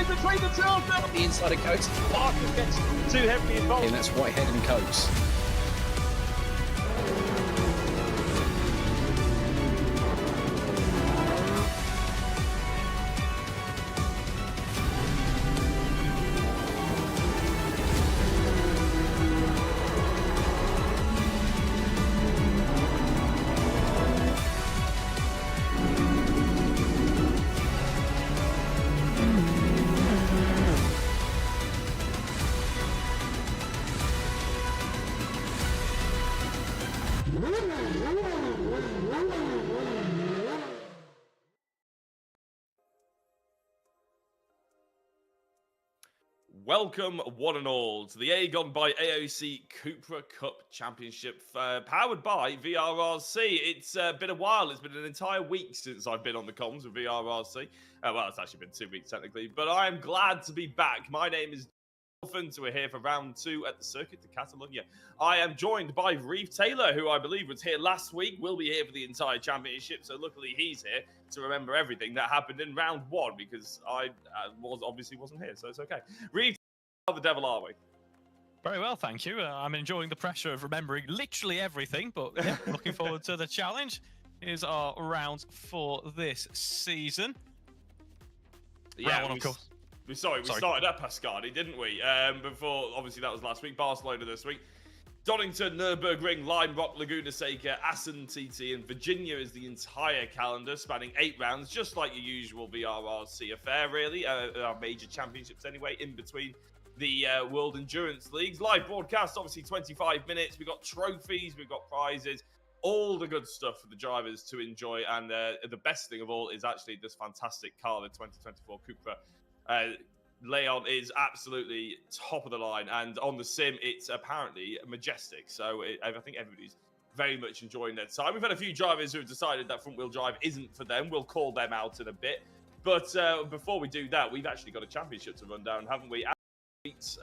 Between the two of them. The inside of Coates. Parker gets too heavily involved. And that's Whitehead and Coates. Welcome, one and all, to the AGON by AOC Cupra Cup Championship, powered by VRRC. It's been a while. It's been an entire week since I've been on the comms with VRRC. Well, it's actually been 2 weeks, technically. But I am glad to be back. My name is Jonathan, so we're here for round 2 at the Circuit de Catalunya. I am joined by Reeve Taylor, who I believe was here last week. Will be here for the entire championship, so luckily he's here to remember everything that happened in round 1, because I obviously wasn't here, so it's okay. Reeve, how the devil are we? Very well, thank you. I'm enjoying the pressure of remembering literally everything, but yeah, looking forward to the challenge. Here's our rounds for this season. Yeah, round 1, of course. We started at Pascani, didn't we? Before, obviously, that was last week. Barcelona this week. Donington, Nurburgring, Lime Rock, Laguna, Seca, Assen TT, and Virginia is the entire calendar, spanning 8 rounds, just like your usual VRRC affair, really. Our major championships, anyway, in between the World Endurance Leagues. Live broadcast, obviously 25 minutes. We've got trophies, we've got prizes, all the good stuff for the drivers to enjoy. And the best thing of all is actually this fantastic car, the 2024 Cupra Leon is absolutely top of the line. And on the sim, it's apparently majestic. So I think everybody's very much enjoying their time. We've had a few drivers who have decided that front-wheel drive isn't for them. We'll call them out in a bit. But before we do that, we've actually got a championship to run down, haven't we?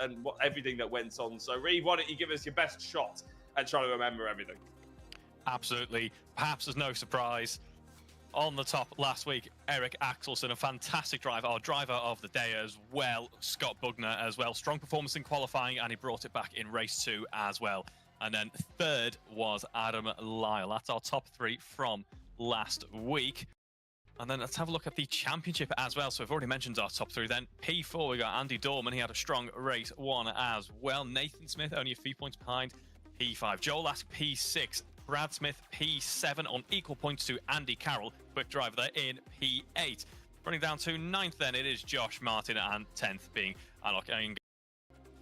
And everything that went on. So, Reeve, why don't you give us your best shot at trying to remember everything? Absolutely. Perhaps there's no surprise. On the top last week, Eric Axelson, a fantastic driver, our driver of the day as well. Scott Bugner as well. Strong performance in qualifying, and he brought it back in race 2 as well. And then third was Adam Lyle. That's our top 3 from last week. And then let's have a look at the championship as well. So we've already mentioned our top 3. Then P4, we got Andy Dorman. He had a strong race 1 as well. Nathan Smith only a few points behind. P5. Joel Ask P6. Brad Smith P7 on equal points to Andy Carroll. Quick driver there in P8. Running down to 9th, then it is Josh Martin, and 10th being Alok Aing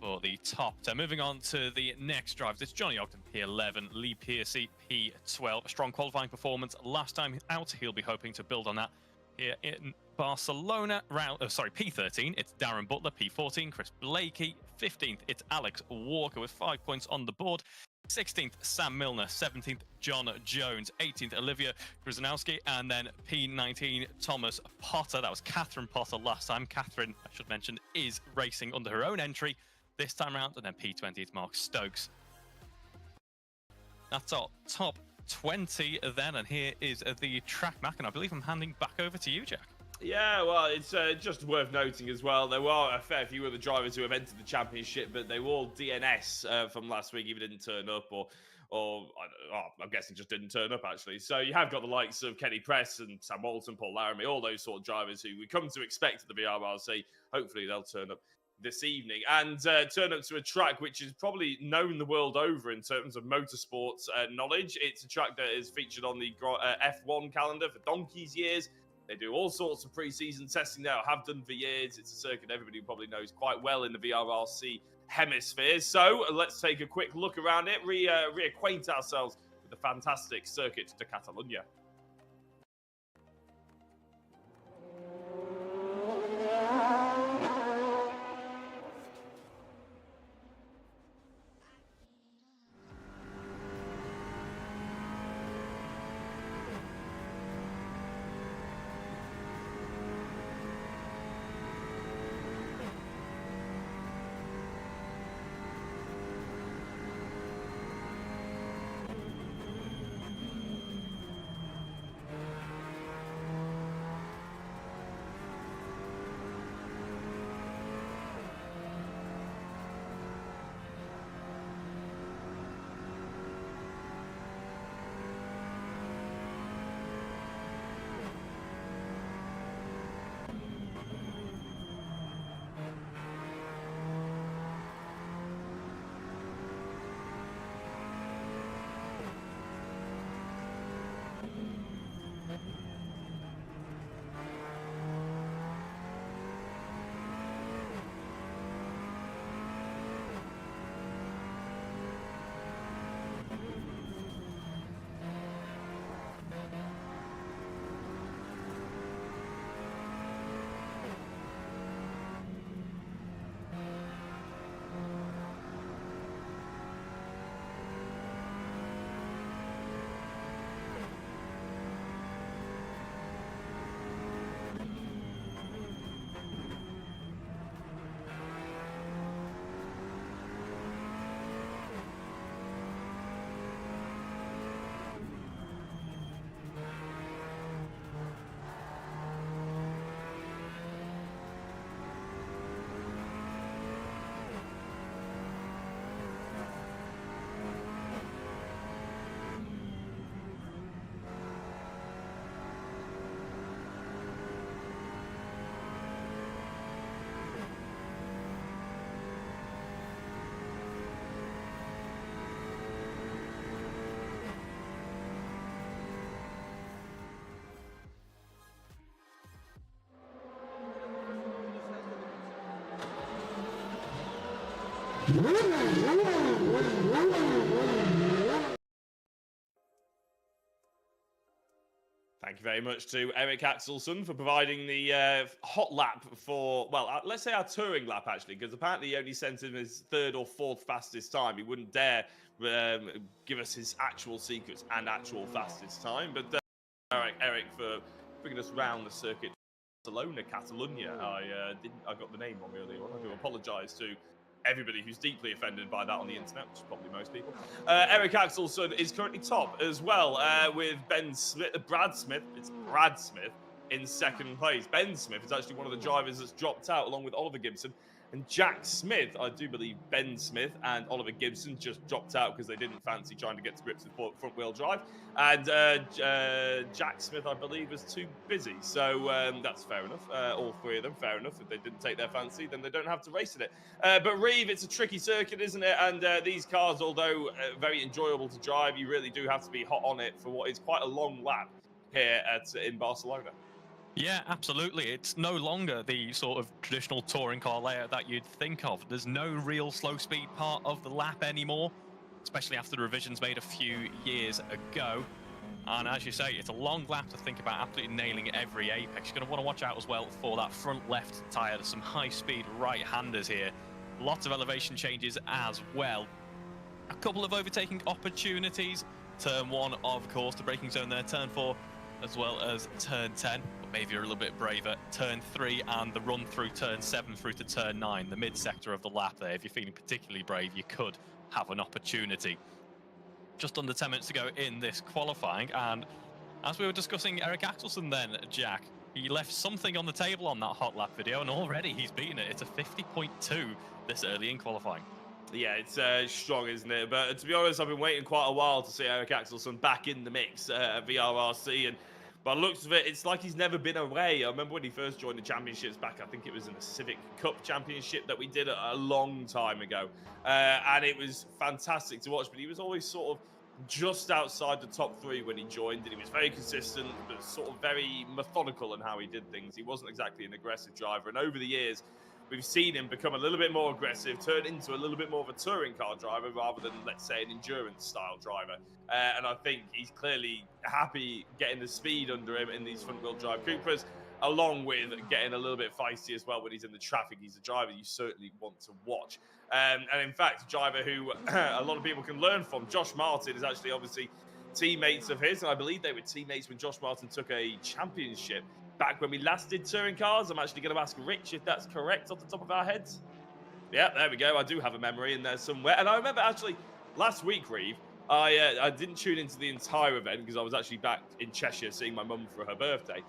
for the top 10. Moving on to the next drivers, it's Johnny Ogden, P11, Lee Piercy, P12. A strong qualifying performance last time out. He'll be hoping to build on that here in Barcelona. P13, it's Darren Butler, P14, Chris Blakey, 15th, it's Alex Walker with 5 points on the board. 16th, Sam Milner. 17th, John Jones. 18th, Olivia Grzyzanowski. And then P19, Thomas Potter. That was Catherine Potter last time. Catherine, I should mention, is racing under her own entry this time around. And then P20, it's Mark Stokes. That's our top 20 then. And here is the track map. And I believe I'm handing back over to you, Jack. Yeah, well, it's just worth noting as well. There were a fair few other drivers who have entered the championship, but they were all DNS from last week, either didn't turn up or I'm guessing just didn't turn up, actually. So you have got the likes of Kenny Press and Sam Walton, Paul Laramie, all those sort of drivers who we come to expect at the VRRC. Hopefully they'll turn up this evening and turn up to a track which is probably known the world over in terms of motorsports knowledge. It's a track that is featured on the F1 calendar for donkey's years. They do all sorts of pre-season testing now, have done for years. It's a circuit everybody probably knows quite well in the VRRC hemisphere. So let's take a quick look around it, reacquaint ourselves with the fantastic circuit de Catalunya. Thank you very much to Eric Axelsson for providing the hot lap for, well, let's say our touring lap, actually, because apparently he only sent him his third or fourth fastest time. He wouldn't dare give us his actual secrets and actual fastest time. But Eric for bringing us round the circuit. Barcelona, Catalunya. I got the name wrong earlier on. I do apologise to everybody who's deeply offended by that on the internet, which is probably most people. Eric Axelsson is currently top as well, with Brad Smith. It's Brad Smith in second place. Ben Smith is actually one of the drivers that's dropped out, along with Oliver Gibson. And Jack Smith, I do believe Ben Smith and Oliver Gibson just dropped out because they didn't fancy trying to get to grips with front-wheel drive. And Jack Smith, I believe, was too busy. So that's fair enough. All three of them, fair enough. If they didn't take their fancy, then they don't have to race in it. But Reeve, it's a tricky circuit, isn't it? And these cars, although very enjoyable to drive, you really do have to be hot on it for what is quite a long lap here in Barcelona. Yeah, absolutely. It's no longer the sort of traditional touring car layout that you'd think of. There's no real slow speed part of the lap anymore, especially after the revisions made a few years ago. And as you say, it's a long lap to think about absolutely nailing every apex. You're going to want to watch out as well for that front left tyre. There's some high-speed right-handers here. Lots of elevation changes as well. A couple of overtaking opportunities. Turn 1, of course, the braking zone there. Turn 4, as well as turn 10. But maybe you're a little bit braver. Turn 3 and the run through turn 7 through to turn 9, the mid-sector of the lap there. If you're feeling particularly brave, you could have an opportunity. Just under 10 minutes to go in this qualifying, and as we were discussing Eric Axelsen then, Jack, he left something on the table on that hot lap video, and already he's beaten it. It's a 50.2 this early in qualifying. Yeah, it's strong, isn't it? But to be honest, I've been waiting quite a while to see Eric Axelsen back in the mix at VRRC, and by the looks of it, it's like he's never been away. I remember when he first joined the championships back, I think it was in the Civic Cup Championship that we did a long time ago. And it was fantastic to watch, but he was always sort of just outside the top 3 when he joined, and he was very consistent, but sort of very methodical in how he did things. He wasn't exactly an aggressive driver, and over the years, we've seen him become a little bit more aggressive, turn into a little bit more of a touring car driver rather than, let's say, an endurance-style driver. And I think he's clearly happy getting the speed under him in these front-wheel drive Cupras, along with getting a little bit feisty as well when he's in the traffic. He's a driver you certainly want to watch. And in fact, a driver who a lot of people can learn from, Josh Martin, is actually obviously teammates of his, and I believe they were teammates when Josh Martin took a championship back when we last did touring cars. I'm actually going to ask Rich if that's correct off the top of our heads. Yeah, there we go. I do have a memory in there somewhere. And I remember actually last week, Reeve, I didn't tune into the entire event because I was actually back in Cheshire seeing my mum for her birthday,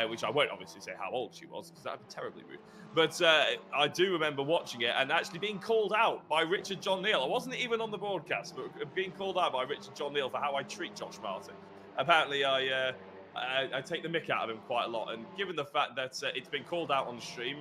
which I won't obviously say how old she was because that would be terribly rude. But I do remember watching it and actually being called out by Richard John Neal. I wasn't even on the broadcast, but being called out by Richard John Neal for how I treat Josh Martin. Apparently, I take the mick out of him quite a lot, and given the fact that it's been called out on the stream,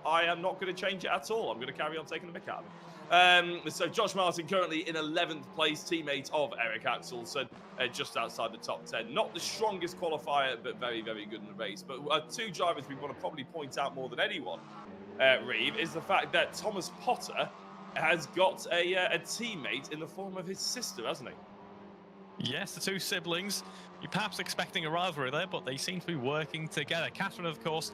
I am not going to change it at all. I'm going to carry on taking the mick out of him. So Josh Martin currently in 11th place, teammate of Eric Axelsen, just outside the top 10. Not the strongest qualifier, but very, very good in the race. But 2 drivers we want to probably point out more than anyone, Reeve, is the fact that Thomas Potter has got a teammate in the form of his sister, hasn't he? Yes, the 2 siblings. You're perhaps expecting a rivalry there, but they seem to be working together. Catherine, of course,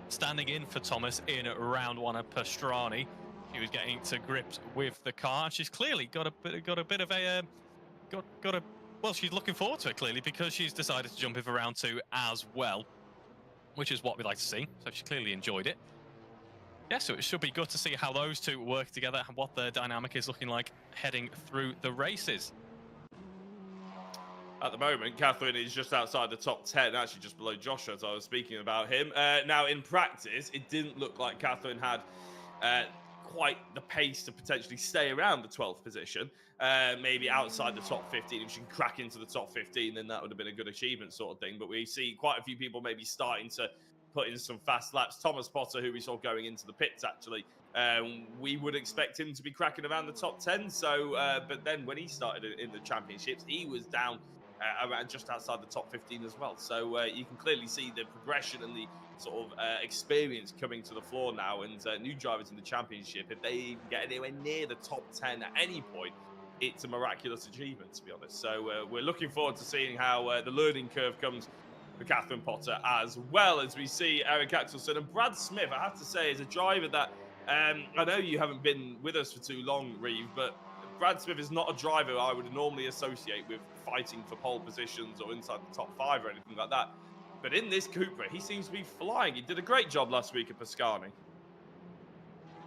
standing in for Thomas in round 1 at Pastrani. She was getting to grips with the car, and she's clearly got a bit of a well, she's looking forward to it clearly because she's decided to jump in for round 2 as well, which is what we like to see. So she clearly enjoyed it. Yeah, so it should be good to see how those 2 work together and what their dynamic is looking like heading through the races. At the moment, Catherine is just outside the top 10, actually just below Joshua, as I was speaking about him. Now, in practice, it didn't look like Catherine had quite the pace to potentially stay around the 12th position. Maybe outside the top 15. If she can crack into the top 15, then that would have been a good achievement sort of thing. But we see quite a few people maybe starting to put in some fast laps. Thomas Potter, who we saw going into the pits, actually, we would expect him to be cracking around the top 10. So, but then when he started in the championships, he was down around just outside the top 15 as well. So you can clearly see the progression and the sort of experience coming to the floor now. And new drivers in the championship, if they get anywhere near the top 10 at any point, it's a miraculous achievement, to be honest. So we're looking forward to seeing how the learning curve comes for Catherine Potter, as well as we see Eric Axelsen. And Brad Smith, I have to say, is a driver that I know you haven't been with us for too long, Reeve, but Brad Smith is not a driver I would normally associate with fighting for pole positions or inside the top 5 or anything like that. But in this Cupra, he seems to be flying. He did a great job last week at Pascani.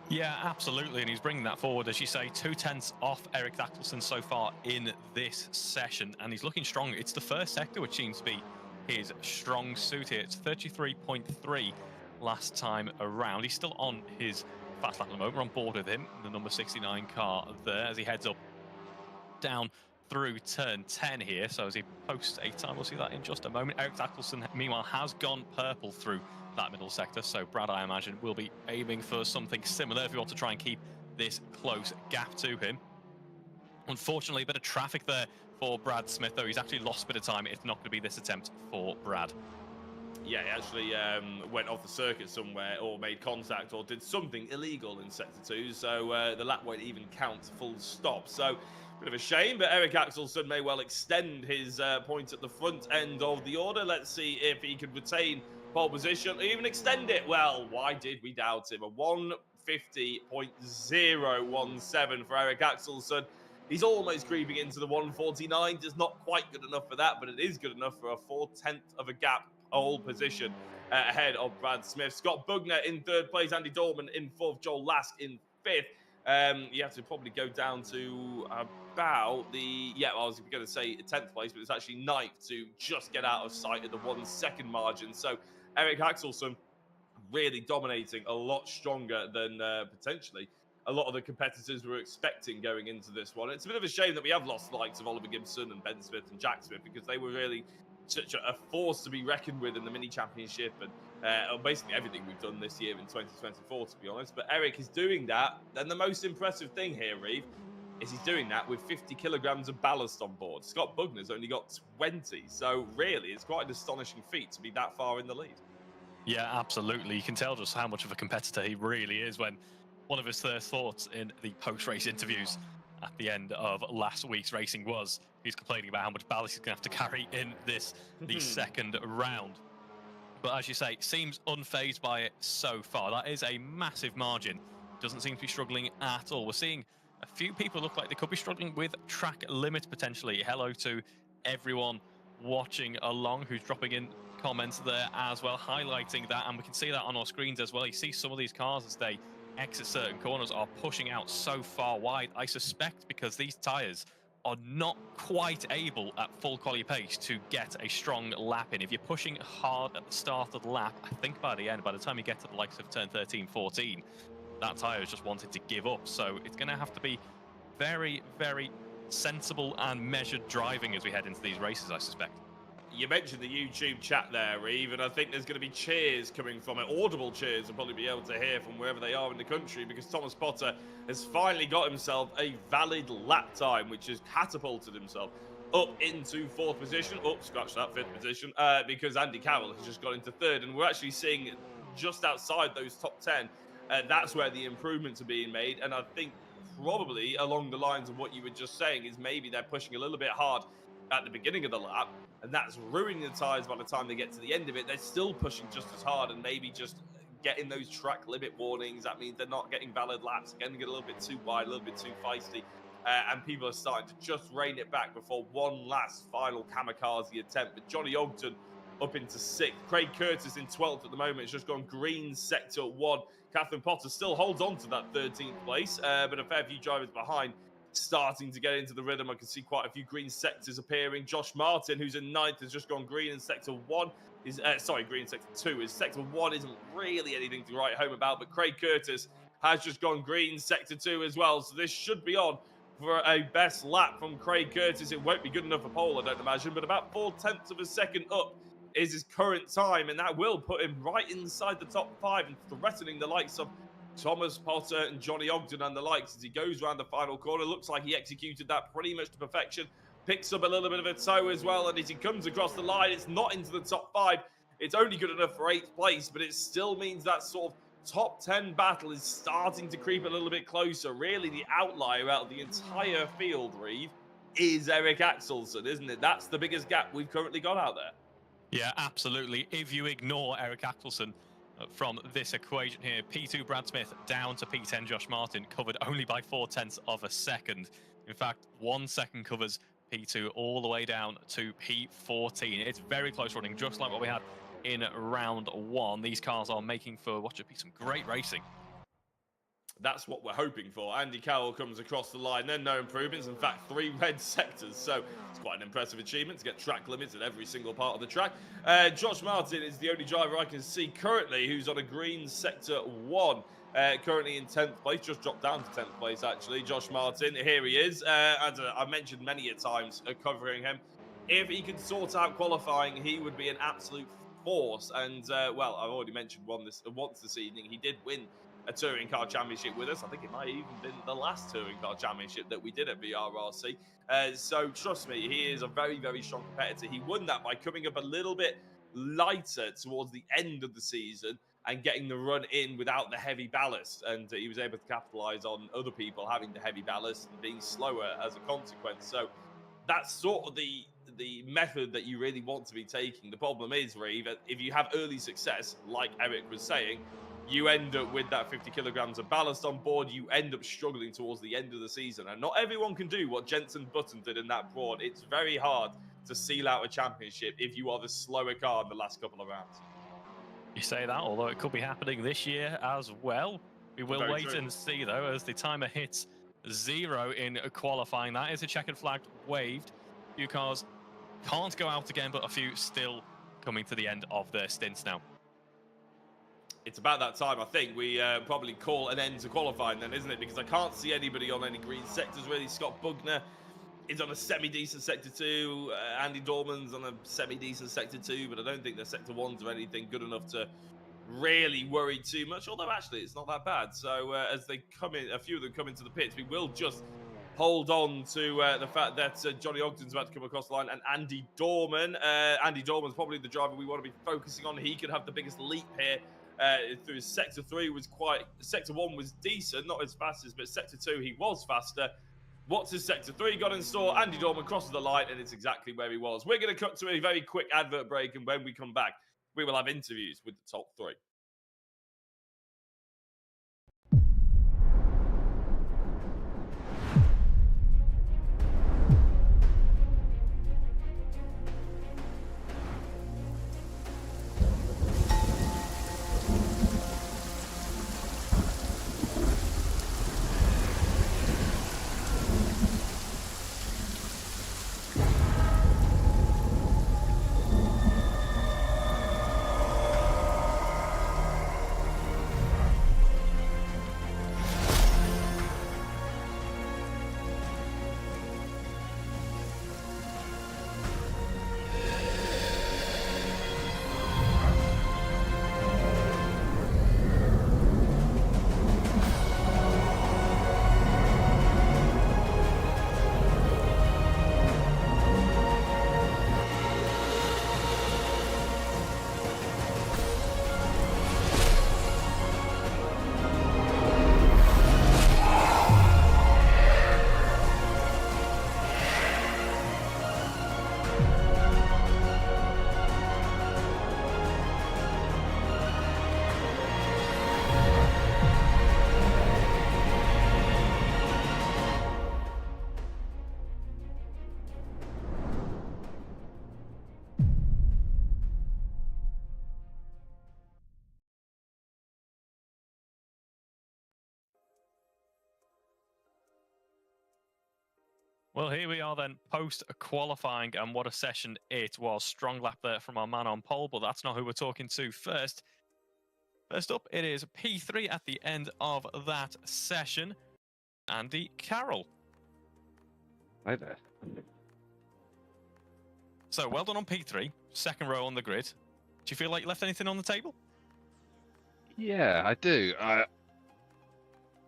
Yeah, absolutely, and he's bringing that forward, as you say, 2/10 off Eric Axelsen so far in this session, and he's looking strong. It's the first sector which seems to be his strong suit here. It's 33.3 last time around. He's still on his fast lap at the moment. We're on board with him, the number 69 car there, as he heads up down through turn 10 here. So as he posts a time, we'll see that in just a moment. Eric Axelsen, meanwhile, has gone purple through that middle sector. So Brad, I imagine, will be aiming for something similar if we want to try and keep this close gap to him. Unfortunately, a bit of traffic there for Brad Smith, though. He's actually lost a bit of time. It's not going to be this attempt for Brad. Yeah, he actually went off the circuit somewhere or made contact or did something illegal in Sector 2, so the lap won't even count full stop. So, bit of a shame, but Eric Axelsson may well extend his point at the front end of the order. Let's see if he could retain pole position or even extend it. Well, why did we doubt him? A 150.017 for Eric Axelsson. He's almost creeping into the 149. Just not quite good enough for that, but it is good enough for a 4/10 of a gap pole position ahead of Brad Smith. Scott Bugner in third place, Andy Dorman in fourth, Joel Lask in fifth. You have to probably go down to about the, I was going to say 10th place, but it's actually ninth to just get out of sight at the 1 second margin. So Eric Axelsson really dominating a lot stronger than potentially a lot of the competitors were expecting going into this one. It's a bit of a shame that we have lost the likes of Oliver Gibson and Ben Smith and Jack Smith, because they were really such a force to be reckoned with in the mini championship and basically everything we've done this year in 2024, to be honest. But Eric is doing that, and the most impressive thing here, Reeve, is he's doing that with 50 kilograms of ballast on board. Scott Bugner's only got 20, so really it's quite an astonishing feat to be that far in the lead. Yeah, absolutely. You can tell just how much of a competitor he really is when one of his first thoughts in the post-race interviews at the end of last week's racing was he's complaining about how much ballast he's going to have to carry in the second round. But as you say, seems unfazed by it so far. That is a massive margin. Doesn't seem to be struggling at all. We're seeing a few people look like they could be struggling with track limits potentially. Hello to everyone watching along who's dropping in comments there as well, highlighting that, and we can see that on our screens as well. You see some of these cars as they exit certain corners are pushing out so far wide, I suspect because these tyres are not quite able at full quality pace to get a strong lap in. If you're pushing hard at the start of the lap, I think by the end, by the time you get to the likes of turn 13, 14, that tyre is just wanted to give up. So it's going to have to be very, very sensible and measured driving as we head into these races, I suspect. You mentioned the YouTube chat there, Reeve, and I think there's going to be cheers coming from it. Audible cheers will probably be able to hear from wherever they are in the country, because Thomas Potter has finally got himself a valid lap time, which has catapulted himself up into fourth position. Scratch that, fifth position, because Andy Carroll has just got into third, and we're actually seeing just outside those top 10, that's where the improvements are being made. And I think probably along the lines of what you were just saying is maybe they're pushing a little bit hard at the beginning of the lap, and that's ruining the tyres by the time they get to the end of it. They're still pushing just as hard and maybe just getting those track limit warnings. That means they're not getting valid laps, getting a little bit too wide, a little bit too feisty, and people are starting to just rein it back before one last final kamikaze attempt. But Johnny Ogden up into 6th. Craig Curtis in 12th at the moment. It's just gone green sector 1. Catherine Potter still holds on to that 13th place, but a fair few drivers behind starting to get into the rhythm. I can see quite a few green sectors appearing. Josh Martin, who's in 9th, has just gone green in sector 1. Green in sector 2. His sector 1 isn't really anything to write home about, but Craig Curtis has just gone green sector 2 as well. So this should be on for a best lap from Craig Curtis. It won't be good enough for pole, I don't imagine, but about 0.4 of a second up is his current time, and that will put him right inside the top 5 and threatening the likes of Thomas Potter and Johnny Ogden and the likes as he goes around the final corner. Looks like he executed that pretty much to perfection. Picks up a little bit of a toe as well, and as he comes across the line, it's not into the top 5. It's only good enough for 8th place, but it still means that sort of top 10 battle is starting to creep a little bit closer. Really, the outlier out of the entire field, Reeve, is Eric Axelsson, isn't it? That's the biggest gap we've currently got out there. Yeah, absolutely. If you ignore Eric Axelsson from this equation here, P2 Brad Smith down to P10 Josh Martin, covered only by 0.4 of a second. In fact, 1 second covers P2 all the way down to P14. It's very close running, just like what we had in round 1. These cars are making for what should be some great racing. That's what we're hoping for. Andy Carroll comes across the line, then no improvements. In fact, 3 red sectors. So it's quite an impressive achievement to get track limits at every single part of the track. Josh Martin is the only driver I can see currently who's on a green sector 1. Currently in 10th place, just dropped down to 10th place actually. Josh Martin, here he is. As I mentioned many a times covering him. If he could sort out qualifying, he would be an absolute force. And, well, I've already mentioned once this evening, he did win a touring car championship with us. I think it might have even been the last touring car championship that we did at VRRC. So trust me, he is a very, very strong competitor. He won that by coming up a little bit lighter towards the end of the season and getting the run in without the heavy ballast. And he was able to capitalize on other people having the heavy ballast and being slower as a consequence. So that's sort of the method that you really want to be taking. The problem is, Reeve, if you have early success, like Eric was saying, you end up with that 50 kilograms of ballast on board. You end up struggling towards the end of the season. And not everyone can do what Jenson Button did in that broad. It's very hard to seal out a championship if you are the slower car in the last couple of rounds. You say that, although it could be happening this year as well. We will Very wait true. and see, though, as the timer hits 0 in qualifying. That is a checkered flag waved. A few cars can't go out again, but a few still coming to the end of their stints now. It's about that time, I think. We probably call an end to qualifying then, isn't it? Because I can't see anybody on any green sectors, really. Scott Bugner is on a semi-decent Sector 2. Andy Dorman's on a semi-decent Sector 2, but I don't think their Sector 1s are anything good enough to really worry too much, although actually it's not that bad. So as they come in, a few of them come into the pits, we will just hold on to the fact that Johnny Ogden's about to come across the line, and Andy Dorman. Andy Dorman's probably the driver we want to be focusing on. He could have the biggest leap here. Through his Sector 3 was quite... Sector 1 was decent, not as fast as, but Sector 2 he was faster. What's his Sector 3 got in store? Andy Dorman crosses the line, and it's exactly where he was. We're going to cut to a very quick advert break, and when we come back, we will have interviews with the top 3. Well, here we are then, post-qualifying, and what a session it was. Strong lap there from our man on pole, but that's not who we're talking to first. First up, it is P3 at the end of that session. Andy Carroll. Hi there. So, well done on P3, second row on the grid. Do you feel like you left anything on the table? Yeah, I do. I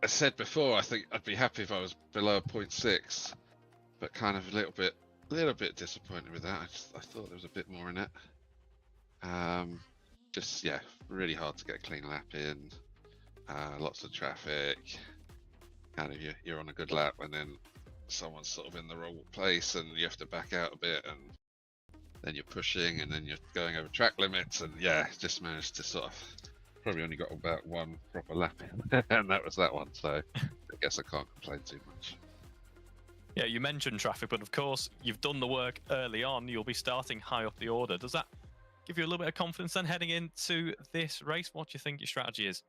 said before, I think I'd be happy if I was below 0.6, but kind of a little bit disappointed with that. I thought there was a bit more in it. Just yeah, really hard to get a clean lap in. Lots of traffic. Kind of you're on a good lap, and then someone's sort of in the wrong place, and you have to back out a bit, and then you're pushing, and then you're going over track limits, and yeah, just managed to sort of probably only got about one proper lap in, and that was that one. So I guess I can't complain too much. Yeah, you mentioned traffic, but of course, you've done the work early on. You'll be starting high up the order. Does that give you a little bit of confidence then heading into this race? What do you think your strategy is?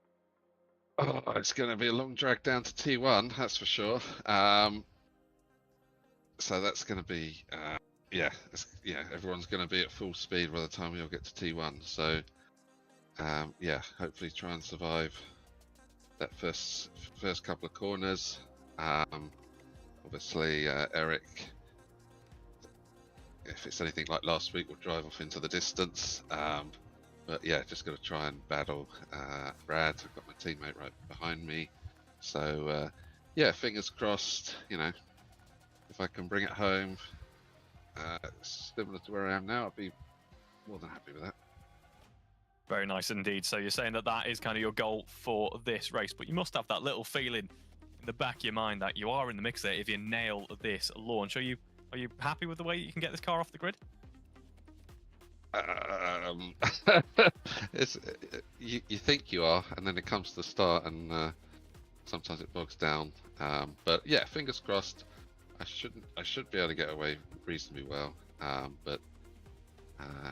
Oh, it's going to be a long drag down to T1, that's for sure. So that's going to be, yeah, everyone's going to be at full speed by the time we all get to T1. So, yeah, hopefully try and survive that first couple of corners. Obviously, Eric, if it's anything like last week, will drive off into the distance. But yeah, just got to try and battle Brad. I've got my teammate right behind me. So yeah, fingers crossed, you know, if I can bring it home similar to where I am now, I'd be more than happy with that. Very nice indeed. So you're saying that that is kind of your goal for this race, but you must have that little feeling in the back of your mind that you are in the mix there if you nail this launch. Are you happy with the way you can get this car off the grid? It's, you think you are, and then it comes to the start, and sometimes it bogs down. But yeah, fingers crossed. I should be able to get away reasonably well. But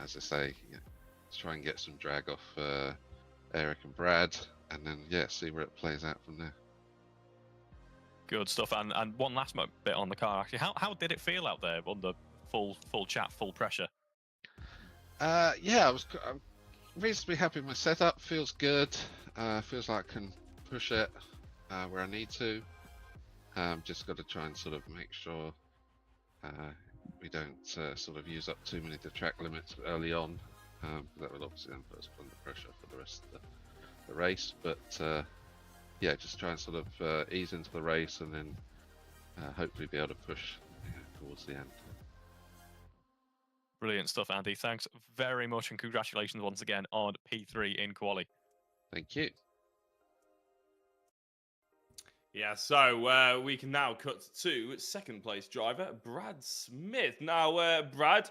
as I say, yeah, let's try and get some drag off Eric and Brad, and then yeah, see where it plays out from there. Good stuff. And one last bit on the car actually. How did it feel out there under full chat, full pressure? Yeah, I'm reasonably happy with my setup. Feels good. Feels like I can push it where I need to. Just got to try and sort of make sure we don't sort of use up too many of the track limits early on. That will obviously then put us under pressure for the rest of the race. But yeah, just try and sort of ease into the race, and then hopefully be able to push towards the end. Brilliant stuff, Andy. Thanks very much, and congratulations once again on P3 in quali. Thank you. Yeah, so we can now cut to second place driver, Brad Smith. Now, Brad,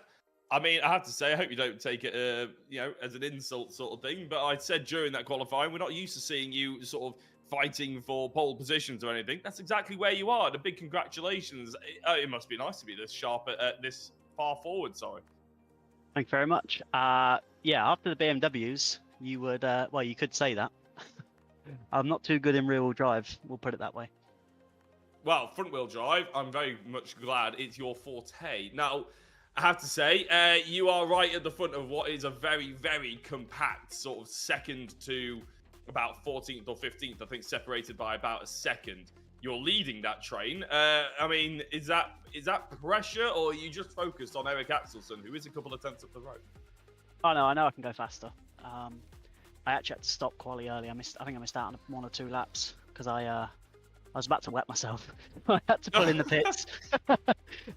I mean, I have to say, I hope you don't take it, as an insult sort of thing, but I said during that qualifying, we're not used to seeing you sort of fighting for pole positions or anything. That's exactly where you are. And a big congratulations. It must be nice to be this sharp at this far forward, sorry. Thank you very much. Yeah, after the BMWs, you would, well, you could say that. I'm not too good in rear-wheel drive, we'll put it that way. Well, front-wheel drive, I'm very much glad it's your forte. Now, I have to say, you are right at the front of what is a very, very compact sort of second to about 14th or 15th, I think, separated by about a second. You're leading that train. I mean, is that pressure, or are you just focused on Eric Axelson, who is a couple of tenths up the road? Oh no, I know I can go faster. I actually had to stop quali early. I think I missed out on 1 or 2 laps because I was about to wet myself. I had to pull in the pits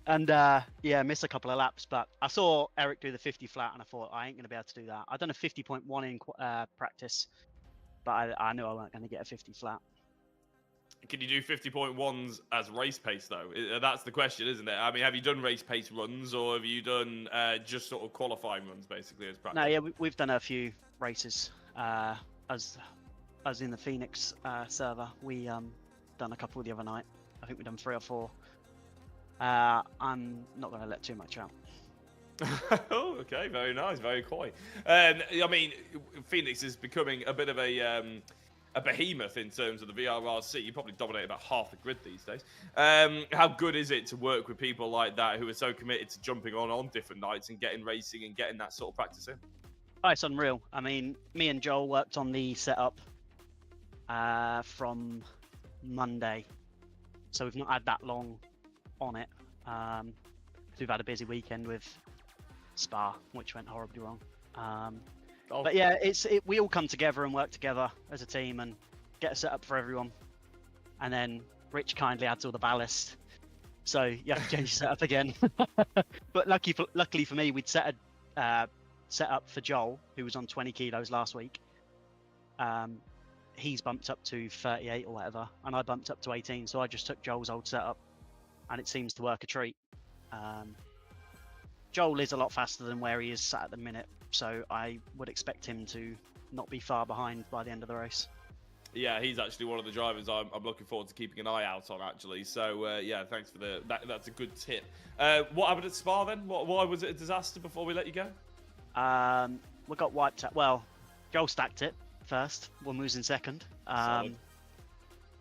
and yeah, missed a couple of laps. But I saw Eric do the 50 flat, and I thought I ain't gonna be able to do that. I'd done a 50.1 in practice, but I knew I weren't going to get a 50 flat. Can you do 50.1s as race pace, though? That's the question, isn't it? I mean, have you done race pace runs, or have you done just sort of qualifying runs, basically, as practice? No, yeah, we've done a few races. As in the Phoenix server, we done a couple the other night. I think we've done 3 or 4. I'm not going to let too much out. Oh, okay, very nice, very coy. I mean, Phoenix is becoming a bit of a behemoth in terms of the VRRC. You probably dominate about half the grid these days. How good is it to work with people like that who are so committed to jumping on different nights and getting racing and getting that sort of practice in? Oh, it's unreal. I mean, me and Joel worked on the setup from Monday, so we've not had that long on it. We've had a busy weekend with Spa, which went horribly wrong. But yeah, we all come together and work together as a team and get a setup for everyone. And then Rich kindly adds all the ballast, so you have to change your setup again. But luckily for me, we'd set up for Joel, who was on 20 kilos last week. He's bumped up to 38 or whatever, and I bumped up to 18. So I just took Joel's old setup, and it seems to work a treat. Joel is a lot faster than where he is sat at the minute, so I would expect him to not be far behind by the end of the race. Yeah, he's actually one of the drivers I'm looking forward to keeping an eye out on, actually. So, yeah, thanks for that's a good tip. What happened at Spa, then? Why was it a disaster before we let you go? We got wiped out. Well, Joel stacked it first when we was in second. And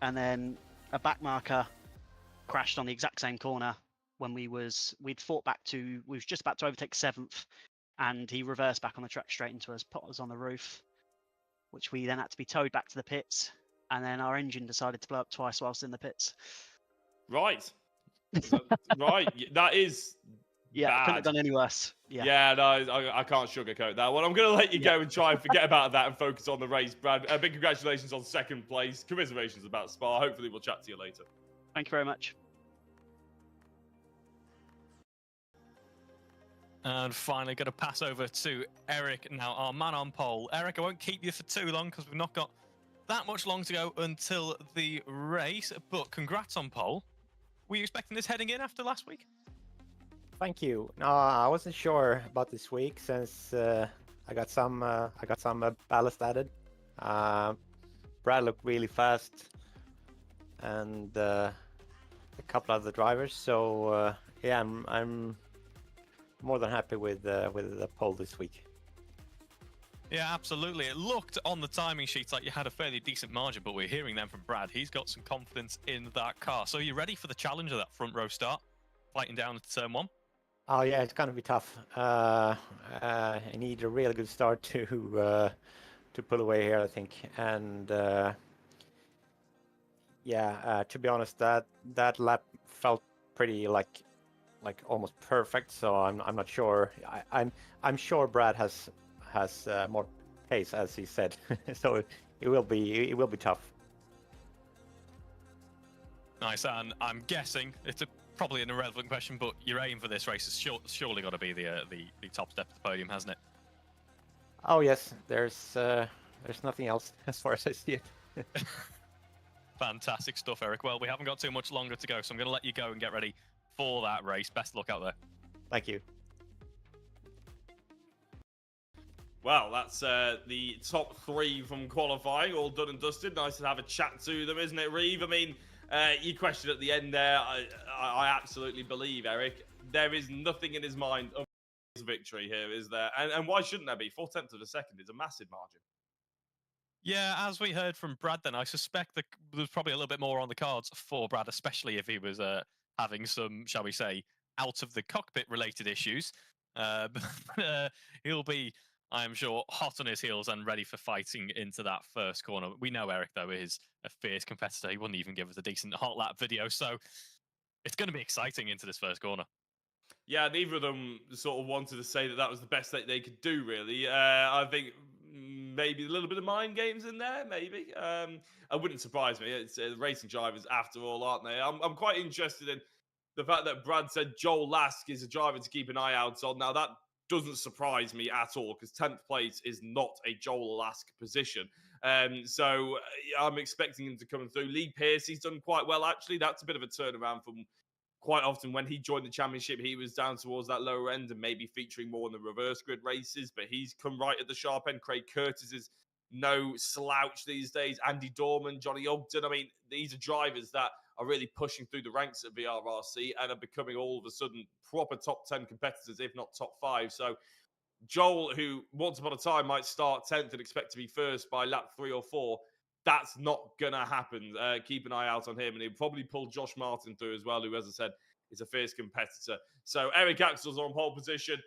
then a back marker crashed on the exact same corner when we was just about to overtake 7th, and he reversed back on the track straight into us, put us on the roof, which we then had to be towed back to the pits, and then our engine decided to blow up twice whilst in the pits. Right. Right. That is yeah, bad. Couldn't have done any worse. Yeah, no, I can't sugarcoat that one. I'm going to let you go and try and forget about that and focus on the race, Brad. Big congratulations on second place. Commiserations about Spa. Hopefully we'll chat to you later. Thank you very much. And finally, going to pass over to Eric now, our man on pole. Eric, I won't keep you for too long because we've not got that much long to go until the race, but congrats on pole. Were you expecting this heading in after last week? Thank you. No, I wasn't sure about this week since I got some ballast added. Brad looked really fast, and a couple of the drivers. So yeah, I'm more than happy with the pole this week. Yeah, absolutely. It looked on the timing sheets like you had a fairly decent margin, but we're hearing then from Brad. He's got some confidence in that car. So are you ready for the challenge of that front row start, fighting down to turn 1? Oh yeah, it's gonna be tough. I need a really good start to pull away here, I think. And yeah, to be honest, that lap felt pretty like almost perfect. So I'm not sure. I'm sure Brad has more pace, as he said. So it will be tough. Nice, and I'm guessing it's probably an irrelevant question, but your aim for this race has surely got to be the top step of the podium, hasn't it? Oh yes, there's nothing else as far as I see it. Fantastic stuff, Eric. Well, we haven't got too much longer to go, so I'm going to let you go and get ready for that race. Best of luck out there. Thank you. Well, that's the top 3 from qualifying, all done and dusted. Nice to have a chat to them, isn't it, Reeve? I mean, you questioned at the end there. I absolutely believe, Eric, there is nothing in his mind of his victory here, is there? And why shouldn't there be? 4/10 of a second is a massive margin. Yeah, as we heard from Brad then, I suspect that there's probably a little bit more on the cards for Brad, especially if he was having some, shall we say, out of the cockpit related issues. He'll be, I am sure, hot on his heels and ready for fighting into that first corner. We know Eric, though, is a fierce competitor. He wouldn't even give us a decent hot lap video, so it's going to be exciting into this first corner. Yeah, neither of them sort of wanted to say that was the best that they could do, really. I think maybe a little bit of mind games in there, maybe. It wouldn't surprise me. It's racing drivers after all, aren't they? I'm quite interested in the fact that Brad said Joel Lask is a driver to keep an eye out on. Now, that doesn't surprise me at all, because 10th place is not a Joel Lask position. So I'm expecting him to come through. Lee Pearcey's done quite well, actually. That's a bit of a turnaround from quite often when he joined the championship. He was down towards that lower end and maybe featuring more in the reverse grid races, but he's come right at the sharp end. Craig Curtis is no slouch these days. Andy Dorman, Johnny Ogden. I mean, these are drivers that are really pushing through the ranks at VRRC and are becoming all of a sudden proper top 10 competitors, if not top 5. So Joel, who once upon a time might start 10th and expect to be first by lap 3 or 4, that's not going to happen. Keep an eye out on him, and he'll probably pull Josh Martin through as well, who, as I said, is a fierce competitor. So Eric Axel's on pole position.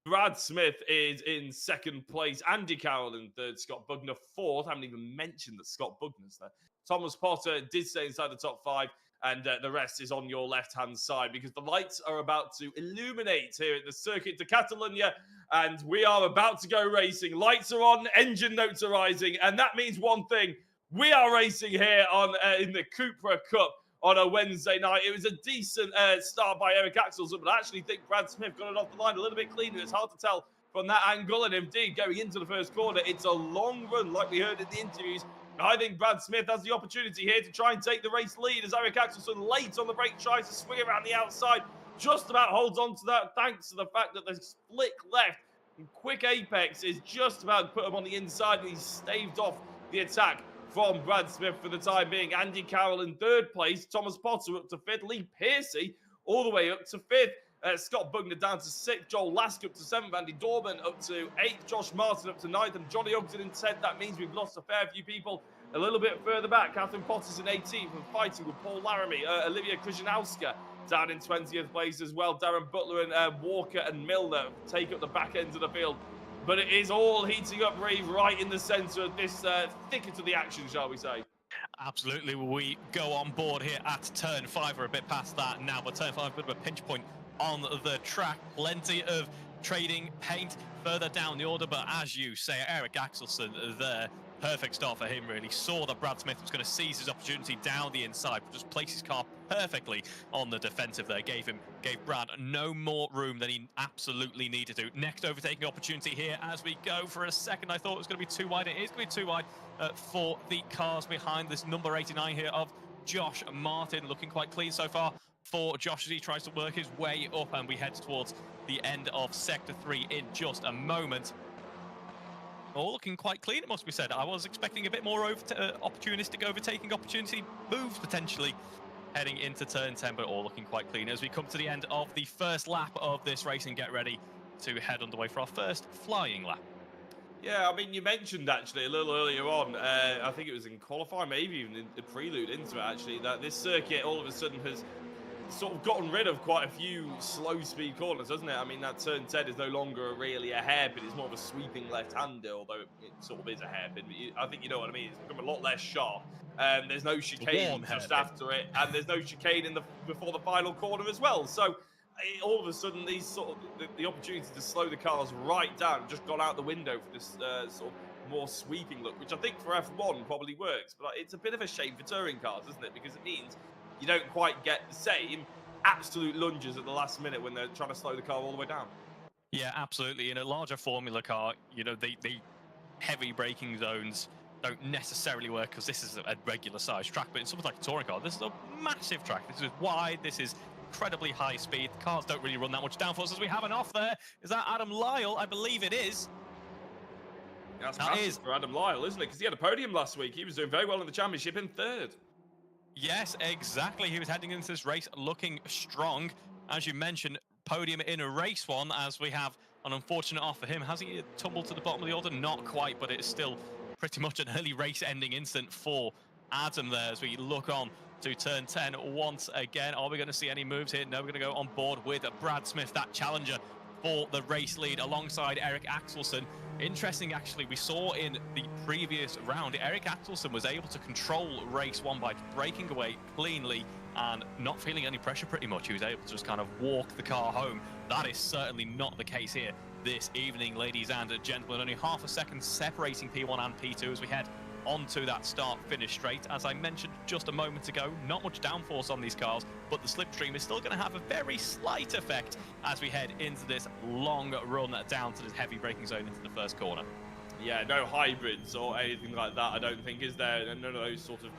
Brad Smith is in 2nd place. Andy Carroll in 3rd. Scott Bugner 4th. I haven't even mentioned that Scott Bugner's there. Thomas Potter did stay inside the top 5, and the rest is on your left-hand side, because the lights are about to illuminate here at the Circuit de Catalunya, and we are about to go racing. Lights are on, engine notes are rising, and that means one thing. We are racing here on in the Cupra Cup on a Wednesday night. It was a decent start by Eric Axelson, but I actually think Brad Smith got it off the line a little bit cleaner. It's hard to tell from that angle, and indeed, going into the first corner, it's a long run, like we heard in the interviews. I think Brad Smith has the opportunity here to try and take the race lead, as Eric Axelson, late on the brake, tries to swing around the outside, just about holds on to that, thanks to the fact that the flick left and quick apex is just about to put him on the inside, and he's staved off the attack from Brad Smith for the time being. Andy Carroll in 3rd place. Thomas Potter up to 5th. Lee Pearcey all the way up to 5th. Scott Bugner down to 6th. Joel Lask up to 7th. Andy Dorman up to 8th. Josh Martin up to 9th. And Johnny Ogden in 10th. That means we've lost a fair few people a little bit further back. Catherine Potter's in 18th and fighting with Paul Laramie. Olivia Krzyzanowska down in 20th place as well. Darren Butler and Walker and Milner take up the back end of the field. But it is all heating up, Reeve, right in the centre of this thicket of the action, shall we say. Absolutely. We go on board here at turn 5. We're a bit past that now, but turn 5, a bit of a pinch point on the track. Plenty of trading paint further down the order, but as you say, Eric Axelson there, perfect start for him, really. Saw that Brad Smith was going to seize his opportunity down the inside, but just place his car perfectly on the defensive there. Gave Brad no more room than he absolutely needed to. Next overtaking opportunity here as we go. For a second, I thought it was going to be too wide. It is going to be too wide for the cars behind this number 89 here of Josh Martin. Looking quite clean so far for Josh as he tries to work his way up, and we head towards the end of Sector 3 in just a moment. All looking quite clean, it must be said. I was expecting a bit more opportunistic overtaking opportunity moves potentially heading into turn 10, but all looking quite clean as we come to the end of the first lap of this race and get ready to head underway for our first flying lap. Yeah, I mean, you mentioned actually a little earlier on, I think it was in qualifying, maybe even in the prelude into it actually, that this circuit all of a sudden has sort of gotten rid of quite a few slow speed corners, hasn't it? I mean, that turn 10 is no longer really a hairpin, it's more of a sweeping left-hander, although it sort of is a hairpin. I think you know what I mean, it's become a lot less sharp. There's no chicane just after it, and there's no chicane before the final corner as well. So all of a sudden, these sort of the opportunity to slow the cars right down just gone out the window for this sort of more sweeping look, which I think for F1 probably works, but it's a bit of a shame for touring cars, isn't it? Because it means you don't quite get the same absolute lunges at the last minute when they're trying to slow the car all the way down. Yeah, absolutely. In a larger formula car, you know, the heavy braking zones don't necessarily work because this is a regular size track, but in something like a touring car, this is a massive track. This is wide, this is incredibly high speed. The cars don't really run that much downforce. As we have an off there, is that Adam Lyle? I believe it is. That's massive for Adam Lyle, isn't it? Because he had a podium last week. He was doing very well in the championship in third. Yes, exactly. He was heading into this race looking strong. As you mentioned, podium in a race one, as we have an unfortunate off for him. Has he tumbled to the bottom of the order? Not quite, but it's still pretty much an early race-ending incident for Adam there as we look on to turn 10 once again. Are we going to see any moves here? No, we're going to go on board with Brad Smith, that challenger for the race lead alongside Eric Axelsen. Interesting, actually, we saw in the previous round, Eric Axelsen was able to control race one by breaking away cleanly and not feeling any pressure pretty much. He was able to just kind of walk the car home. That is certainly not the case here this evening, ladies and gentlemen. Only half a second separating P1 and P2 as we head onto that start-finish straight. As I mentioned just a moment ago, not much downforce on these cars, but the slipstream is still going to have a very slight effect as we head into this long run down to this heavy braking zone into the first corner. Yeah, no hybrids or anything like that, I don't think, is there? None of those sort of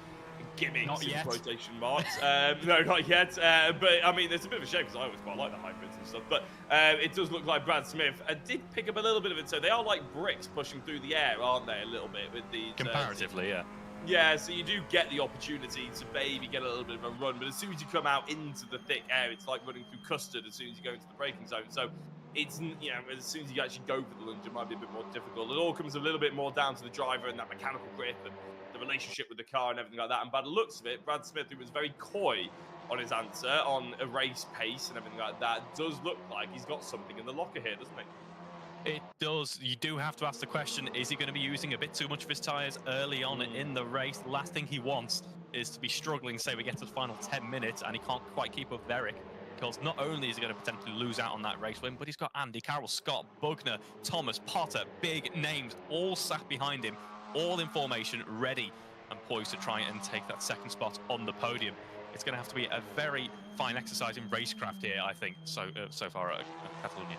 gimmicks not in yet. quotation marks. No, not yet. But I mean, it's a bit of a shame because I always quite like the hybrids and stuff. But it does look like Brad Smith did pick up a little bit of it. So they are like bricks pushing through the air, aren't they? A little bit with these. Comparatively, yeah. Yeah, so you do get the opportunity to maybe get a little bit of a run, but as soon as you come out into the thick air, it's like running through custard as soon as you go into the braking zone. So it's, you know, as soon as you actually go for the lunge, it might be a bit more difficult. It all comes a little bit more down to the driver and that mechanical grip and the relationship with the car and everything like that. And by the looks of it, Brad Smith, who was very coy on his answer on a race pace and everything like that, does look like he's got something in the locker here, doesn't he? It does. You do have to ask the question, is he going to be using a bit too much of his tyres early on in the race? The last thing he wants is to be struggling, say we get to the final 10 minutes and he can't quite keep up with Eric, because not only is he going to potentially lose out on that race win, but he's got Andy Carroll, Scott Bugner, Thomas Potter, big names all sat behind him, all in formation, ready and poised to try and take that second spot on the podium. It's going to have to be a very fine exercise in racecraft here, I think, so far at Catalonia.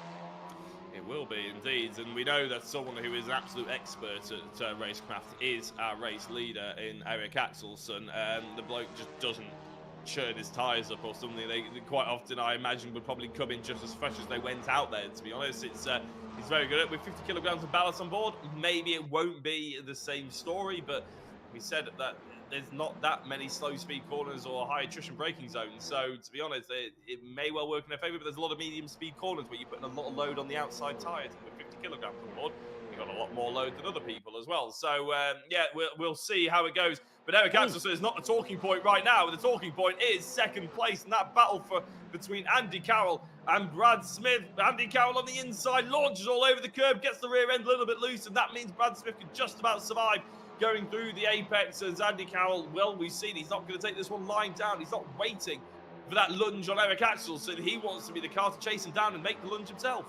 It will be indeed, and we know that someone who is an absolute expert at racecraft is our race leader in Eric Axelsen. The bloke just doesn't churn his tyres up or something. They quite often, I imagine, would probably come in just as fresh as they went out there, to be honest. He's very good at it. With 50 kilograms of ballast on board, maybe it won't be the same story, but we said that there's not that many slow speed corners or high attrition braking zones. So to be honest, it may well work in their favour, but there's a lot of medium speed corners where you're putting a lot of load on the outside tyres. And with 50 kilograms on board, you've got a lot more load than other people as well. So yeah, we'll see how it goes. But Eric Axelsen is not the talking point right now. The talking point is second place in that battle between Andy Carroll and Brad Smith. Andy Carroll on the inside, launches all over the curb, gets the rear end a little bit loose, and that means Brad Smith can just about survive going through the apex. As Andy Carroll, well, we've seen he's not going to take this one lying down. He's not waiting for that lunge on Eric Axelsen. He wants to be the car to chase him down and make the lunge himself.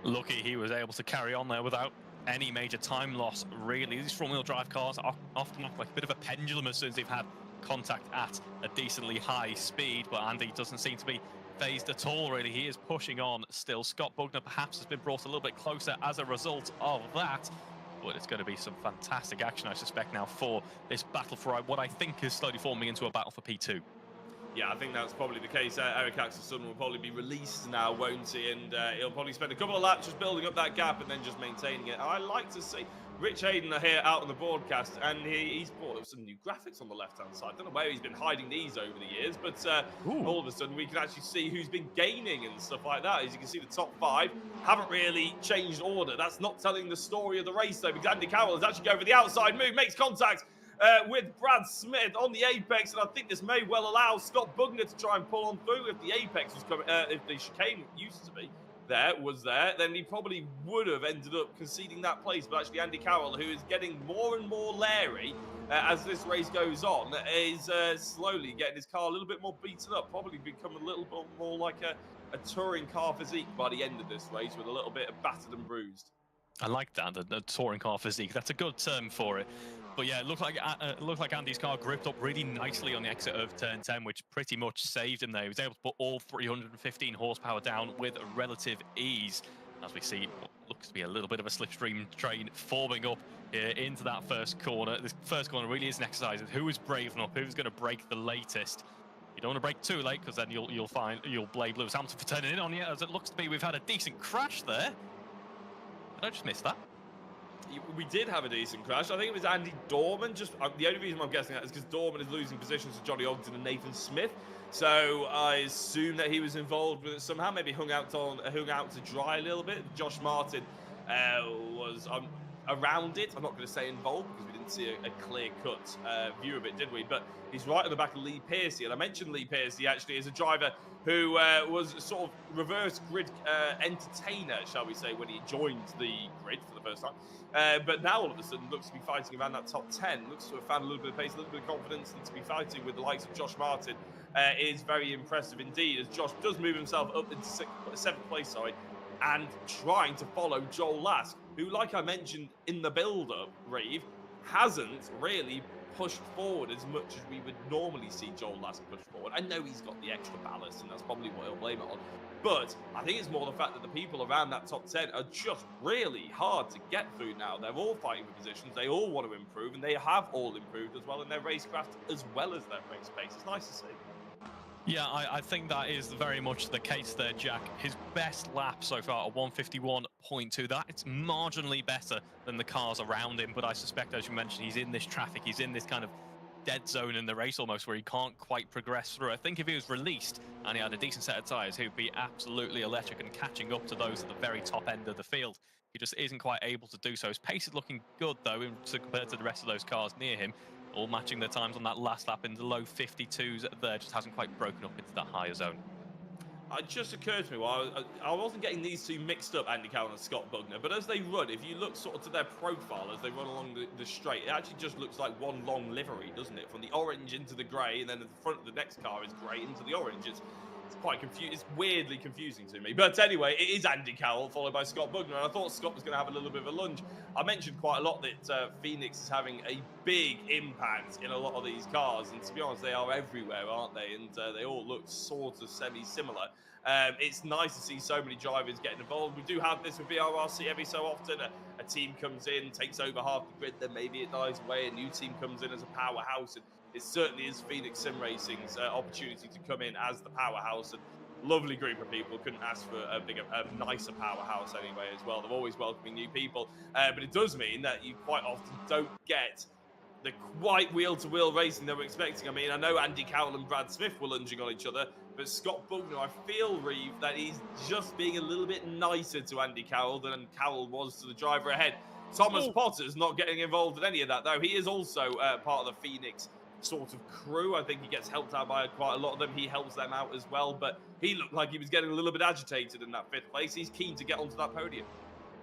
Lucky he was able to carry on there without any major time loss, really. These front-wheel drive cars often act like a bit of a pendulum as soon as they've had contact at a decently high speed, but Andy doesn't seem to be phased at all, really. He is pushing on still. Scott Bugner perhaps has been brought a little bit closer as a result of that. But it's going to be some fantastic action, I suspect, now for this battle for what I think is slowly forming into a battle for P2. Yeah, I think that's probably the case. Eric Axelsson will probably be released now, won't he? And he'll probably spend a couple of laps just building up that gap and then just maintaining it. I like to see Rich Hayden here out on the broadcast, and he's brought up some new graphics on the left-hand side. I don't know where he's been hiding these over the years, but all of a sudden we can actually see who's been gaining and stuff like that. As you can see, the top 5 haven't really changed order. That's not telling the story of the race, though, because Andy Carroll is actually going for the outside move, makes contact with Brad Smith on the apex, and I think this may well allow Scott Bugner to try and pull on through. If the apex was coming, if the chicane used to be was there, then he probably would have ended up conceding that place. But actually, Andy Carroll, who is getting more and more leery as this race goes on, is slowly getting his car a little bit more beaten up, probably become a little bit more like a touring car physique by the end of this race, with a little bit of battered and bruised. I like that, the touring car physique. That's a good term for it. But yeah, it looked like Andy's car gripped up really nicely on the exit of turn 10, which pretty much saved him there. He was able to put all 315 horsepower down with relative ease. As we see, what looks to be a little bit of a slipstream train forming up into that first corner. This first corner really is an exercise of who is brave enough, who's going to break the latest. You don't want to break too late, because then you'll blame Lewis Hamilton for turning in on you. As it looks to be, we've had a decent crash there. Did I just miss that? We did have a decent crash. I think it was Andy Dorman. Just the only reason I'm guessing that is because Dorman is losing positions to Johnny Ogden and Nathan Smith. So I assume that he was involved with it somehow. Maybe hung out to dry a little bit. Josh Martin was around it. I'm not going to say involved because we didn't see a clear-cut view of it, did we? But he's right on the back of Lee Pearcey. And I mentioned Lee Pearcey actually as a driver who was sort of reverse grid entertainer, shall we say, when he joined the grid for the first time. But now all of a sudden looks to be fighting around that top 10. Looks to have found a little bit of pace, a little bit of confidence, and to be fighting with the likes of Josh Martin is very impressive indeed, as Josh does move himself up into 7th place, and trying to follow Joel Lask, who, like I mentioned in the build-up, Reeve, hasn't really pushed forward as much as we would normally see Joel Lask push forward. I know he's got the extra ballast, and that's probably what he'll blame it on. But I think it's more the fact that the people around that top 10 are just really hard to get through now. They're all fighting for positions. They all want to improve, and they have all improved as well in their racecraft as well as their race pace. It's nice to see. Yeah, I think that is very much the case there, Jack. His best lap so far at 151.2. That it's marginally better than the cars around him, but I suspect, as you mentioned, he's in this traffic. He's in this kind of dead zone in the race almost, where he can't quite progress through. I think if he was released and he had a decent set of tyres, he would be absolutely electric and catching up to those at the very top end of the field. He just isn't quite able to do so. His pace is looking good, though, compared to the rest of those cars near him, all matching their times on that last lap in the low 52s there. Just hasn't quite broken up into that higher zone. It just occurred to me, I wasn't getting these two mixed up, Andy Carroll and Scott Bugner, but as they run, if you look sort of to their profile as they run along the straight, it actually just looks like one long livery, doesn't it? From the orange into the grey, and then the front of the next car is grey into the orange. It's quite confusing. It's weirdly confusing to me. But anyway, it is Andy Carroll followed by Scott Bugner, and I thought Scott was going to have a little bit of a lunge. I mentioned quite a lot that Phoenix is having a big impact in a lot of these cars, and to be honest, they are everywhere, aren't they? And they all look sort of semi-similar. It's nice to see so many drivers getting involved. We do have this with VRRC every so often. A team comes in, takes over half the grid, then maybe it dies away. A new team comes in as a powerhouse, and it certainly is Phoenix Sim Racing's opportunity to come in as the powerhouse. And lovely group of people. Couldn't ask for a nicer powerhouse anyway as well. They're always welcoming new people, but it does mean that you quite often don't get the quite wheel-to-wheel racing that we're expecting. I mean, I know Andy Carroll and Brad Smith were lunging on each other, but Scott Bugner, I feel, Reeve, that he's just being a little bit nicer to Andy Carroll than Carroll was to the driver ahead. Thomas Potter's not getting involved in any of that, though. He is also part of the Phoenix sort of crew. I think he gets helped out by quite a lot of them. He helps them out as well, but he looked like he was getting a little bit agitated in that 5th place. He's keen to get onto that podium.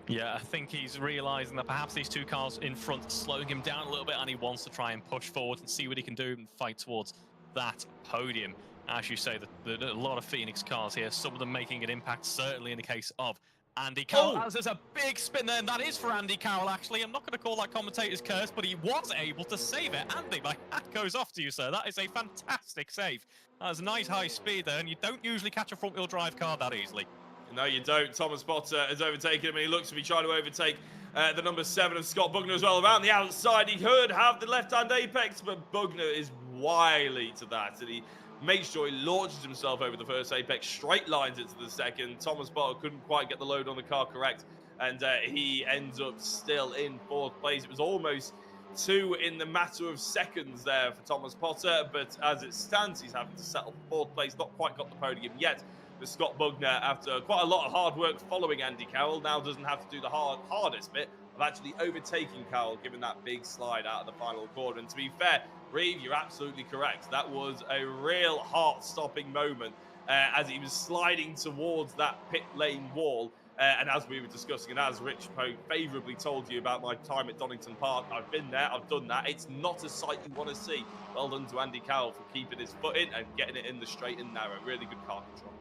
Yeah, I think he's realising that perhaps these two cars in front are slowing him down a little bit, and he wants to try and push forward and see what he can do and fight towards that podium. As you say, a lot of Phoenix cars here, some of them making an impact, certainly in the case of Andy Carroll, as there's a big spin there, and that is for Andy Carroll, actually. I'm not going to call that commentator's curse, but he was able to save it. Andy, my hat goes off to you, sir. That is a fantastic save. That's a nice high speed there, and you don't usually catch a front-wheel drive car that easily. No, you don't. Thomas Potter has overtaken him, and he looks to be trying to overtake the number 7 of Scott Bugner as well. Around the outside, he could have the left-hand apex, but Bugner is wily to that, and he makes sure he launches himself over the first apex, straight lines it to the second. Thomas Potter couldn't quite get the load on the car correct, and he ends up still in 4th place. It was almost 2 in the matter of seconds there for Thomas Potter, but as it stands, he's having to settle for 4th place. Not quite got the podium yet. But Scott Bugner, after quite a lot of hard work following Andy Carroll, now doesn't have to do the hardest bit of actually overtaking Carroll, given that big slide out of the final corner. And to be fair, Reeve, you're absolutely correct. That was a real heart-stopping moment as he was sliding towards that pit lane wall. And as we were discussing, and as Rich favourably told you about my time at Donington Park, I've been there, I've done that. It's not a sight you want to see. Well done to Andy Carroll for keeping his foot in and getting it in the straight and narrow. Really good car control.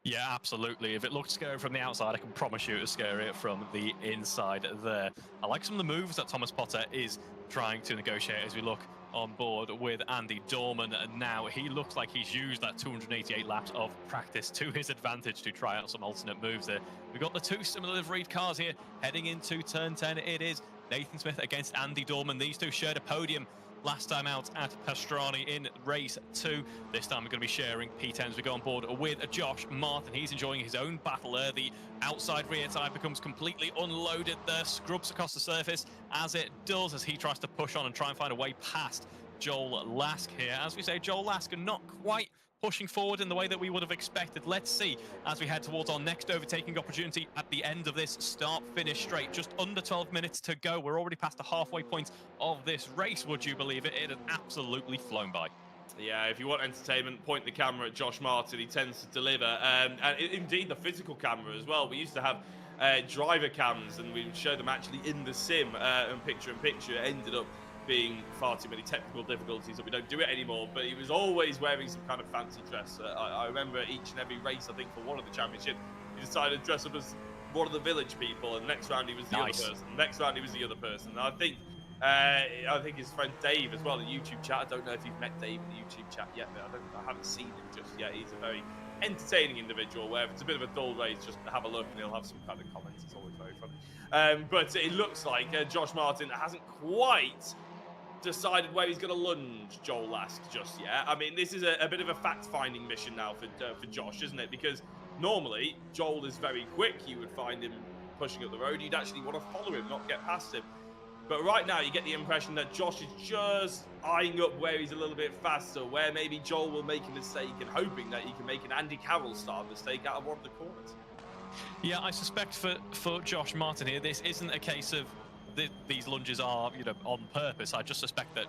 Yeah, absolutely. If it looked scary from the outside, I can promise you it's scarier from the inside there. I like some of the moves that Thomas Potter is trying to negotiate as we look on board with Andy Dorman. And now he looks like he's used that 288 laps of practice to his advantage to try out some alternate moves there. We've got the 2 similar liveried cars here heading into turn 10. It is Nathan Smith against Andy Dorman. These two shared a podium last time out at Pastrani in race 2. This time we're going to be sharing P10 as we go on board with Josh Martin. He's enjoying his own battle there. The outside rear tyre becomes completely unloaded there, scrubs across the surface as it does, as he tries to push on and try and find a way past Joel Lask here. As we say, Joel Lask not quite pushing forward in the way that we would have expected. Let's see as we head towards our next overtaking opportunity at the end of this start-finish straight. Just under 12 minutes to go. We're already past the halfway point of this race, would you believe it? It has absolutely flown by. Yeah, if you want entertainment, point the camera at Josh Martin. He tends to deliver. And indeed, the physical camera as well. We used to have driver cams, and we would show them actually in the sim and picture-in-picture. It ended up being far too many technical difficulties that we don't do it anymore, but he was always wearing some kind of fancy dress. I remember each and every race, I think for one of the championship, he decided to dress up as one of the village people, and next round he was the other person. Next round he was the other person. And I think his friend Dave as well in YouTube chat. I don't know if you've met Dave in the YouTube chat yet, but I haven't seen him just yet. He's a very entertaining individual where if it's a bit of a dull race, just have a look and he'll have some kind of comments. It's always very funny. But it looks like Josh Martin hasn't quite decided where he's going to lunge Joel Lask just yet. I mean, this is a bit of a fact-finding mission now for Josh, isn't it? Because normally Joel is very quick. You would find him pushing up the road. You'd actually want to follow him, not get past him. But right now, you get the impression that Josh is just eyeing up where he's a little bit faster, where maybe Joel will make a mistake, and hoping that he can make an Andy Carroll-style mistake out of one of the corners. Yeah, I suspect for Josh Martin here, this isn't a case of these lunges are, on purpose. I just suspect that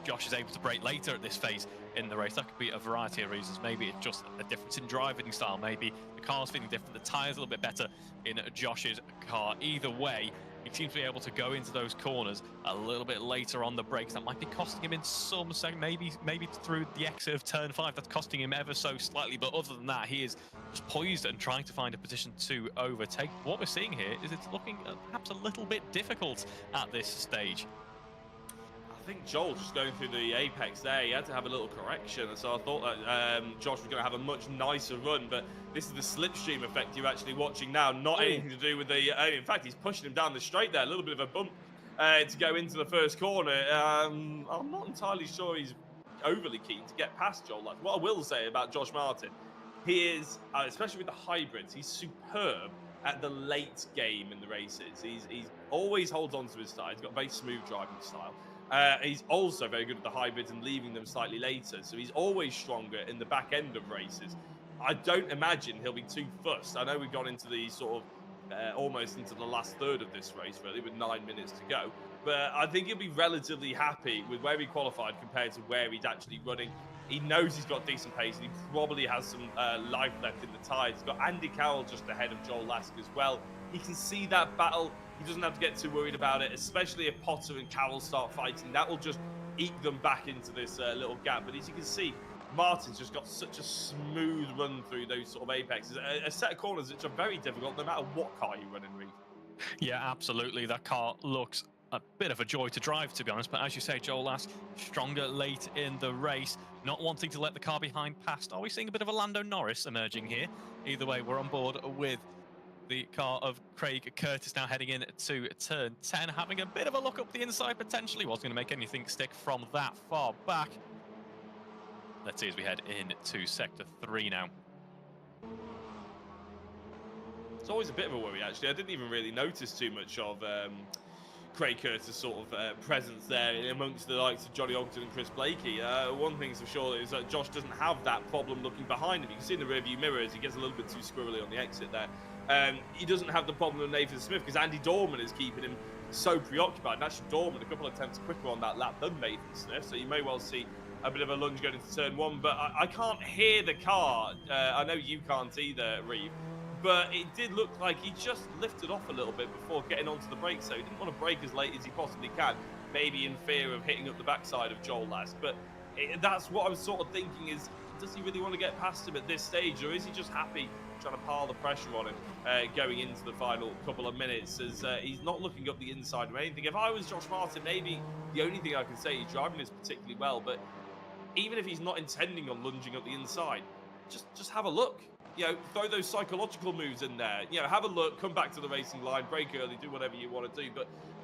Josh is able to brake later at this phase in the race. That could be a variety of reasons. Maybe it's just a difference in driving style. Maybe the car's feeling different. The tyre's a little bit better in Josh's car. Either way, he seems to be able to go into those corners a little bit later on the brakes. That might be costing him in some second, maybe through the exit of turn 5. That's costing him ever so slightly. But other than that, he is just poised and trying to find a position to overtake. What we're seeing here is it's looking perhaps a little bit difficult at this stage. I think Joel just going through the apex there, he had to have a little correction, so I thought that Josh was going to have a much nicer run, but this is the slipstream effect you're actually watching now, not anything to do with the... in fact, he's pushing him down the straight there, a little bit of a bump to go into the first corner. I'm not entirely sure he's overly keen to get past Joel. Like, what I will say about Josh Martin, he is, especially with the hybrids, he's superb at the late game in the races. He's always holds on to his style. He's got a very smooth driving style. He's also very good at the hybrids and leaving them slightly later, so he's always stronger in the back end of races. I don't imagine he'll be too fussed. I know we've gone into the sort of almost into the last third of this race, really, with 9 minutes to go. But I think he'll be relatively happy with where he qualified compared to where he's actually running. He knows he's got decent pace, and he probably has some life left in the tyres. He's got Andy Carroll just ahead of Joel Lask as well. He can see that battle. He doesn't have to get too worried about it, especially if Potter and Carroll start fighting. That will just eke them back into this little gap. But as you can see, Martin's just got such a smooth run through those sort of apexes. A set of corners which are very difficult no matter what car you run in, Reeve. Yeah, absolutely. That car looks a bit of a joy to drive, to be honest. But as you say, Joel Lask, stronger late in the race, not wanting to let the car behind past. Are we seeing a bit of a Lando Norris emerging here? Either way, we're on board with the car of Craig Curtis now heading in to turn 10, having a bit of a look up the inside potentially. Wasn't going to make anything stick from that far back. Let's see as we head into Sector 3 now. It's always a bit of a worry, actually. I didn't even really notice too much of Craig Curtis' sort of presence there amongst the likes of Johnny Ogden and Chris Blakey. One thing's for sure is that Josh doesn't have that problem looking behind him. You can see in the rearview mirrors, he gets a little bit too squirrely on the exit there. He doesn't have the problem with Nathan Smith because Andy Dorman is keeping him so preoccupied. And actually, Dorman, a couple of attempts quicker on that lap than Nathan Smith, so you may well see a bit of a lunge going into turn 1. But I can't hear the car. I know you can't either, Reeve. But it did look like he just lifted off a little bit before getting onto the brakes, so he didn't want to brake as late as he possibly can, maybe in fear of hitting up the backside of Joel Lask. But that's what I was sort of thinking is, does he really want to get past him at this stage, or is he just happy trying to pile the pressure on him going into the final couple of minutes, as he's not looking up the inside or anything? If I was Josh Martin, maybe the only thing I can say, he's driving this particularly well, but even if he's not intending on lunging up the inside, just have a look. You know, throw those psychological moves in there. You know, have a look, come back to the racing line, brake early, do whatever you want to do,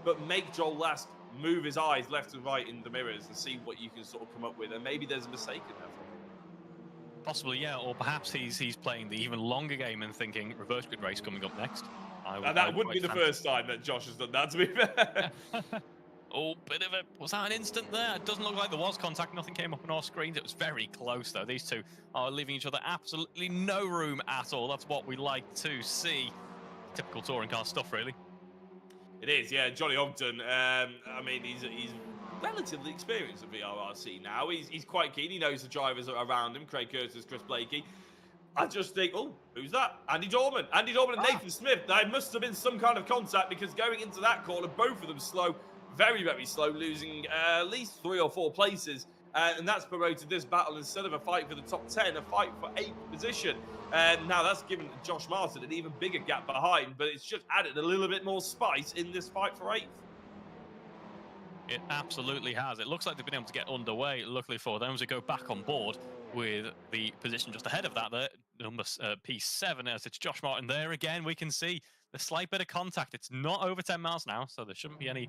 but make Joel Lask move his eyes left and right in the mirrors and see what you can sort of come up with. And maybe there's a mistake in there for him. Possibly, yeah, or perhaps he's playing the even longer game and thinking reverse grid race coming up next. And that wouldn't be the first time that Josh has done that, to be fair. Oh, bit of a... Was that an instant there? It doesn't look like there was contact. Nothing came up on our screens. It was very close, though. These two are leaving each other absolutely no room at all. That's what we like to see. Typical touring car stuff, really. It is, yeah. Johnny Ogden, I mean, he's relatively experienced at VRRC now. He's quite keen. He knows the drivers around him, Craig Curtis, Chris Blakey. I just think, oh, who's that? Andy Dorman. Andy Dorman and Nathan Smith. There must have been some kind of contact, because going into that corner, both of them slow. Very, very slow, losing at least 3 or 4 places. And that's promoted this battle, instead of a fight for the top 10, a fight for 8th position. And now that's given Josh Martin an even bigger gap behind, but it's just added a little bit more spice in this fight for 8th. It absolutely has. It looks like they've been able to get underway, luckily for them, as we go back on board with the position just ahead of that there, number P7, as it's Josh Martin there again. We can see the slight bit of contact. It's not over 10 miles an hour, so there shouldn't be any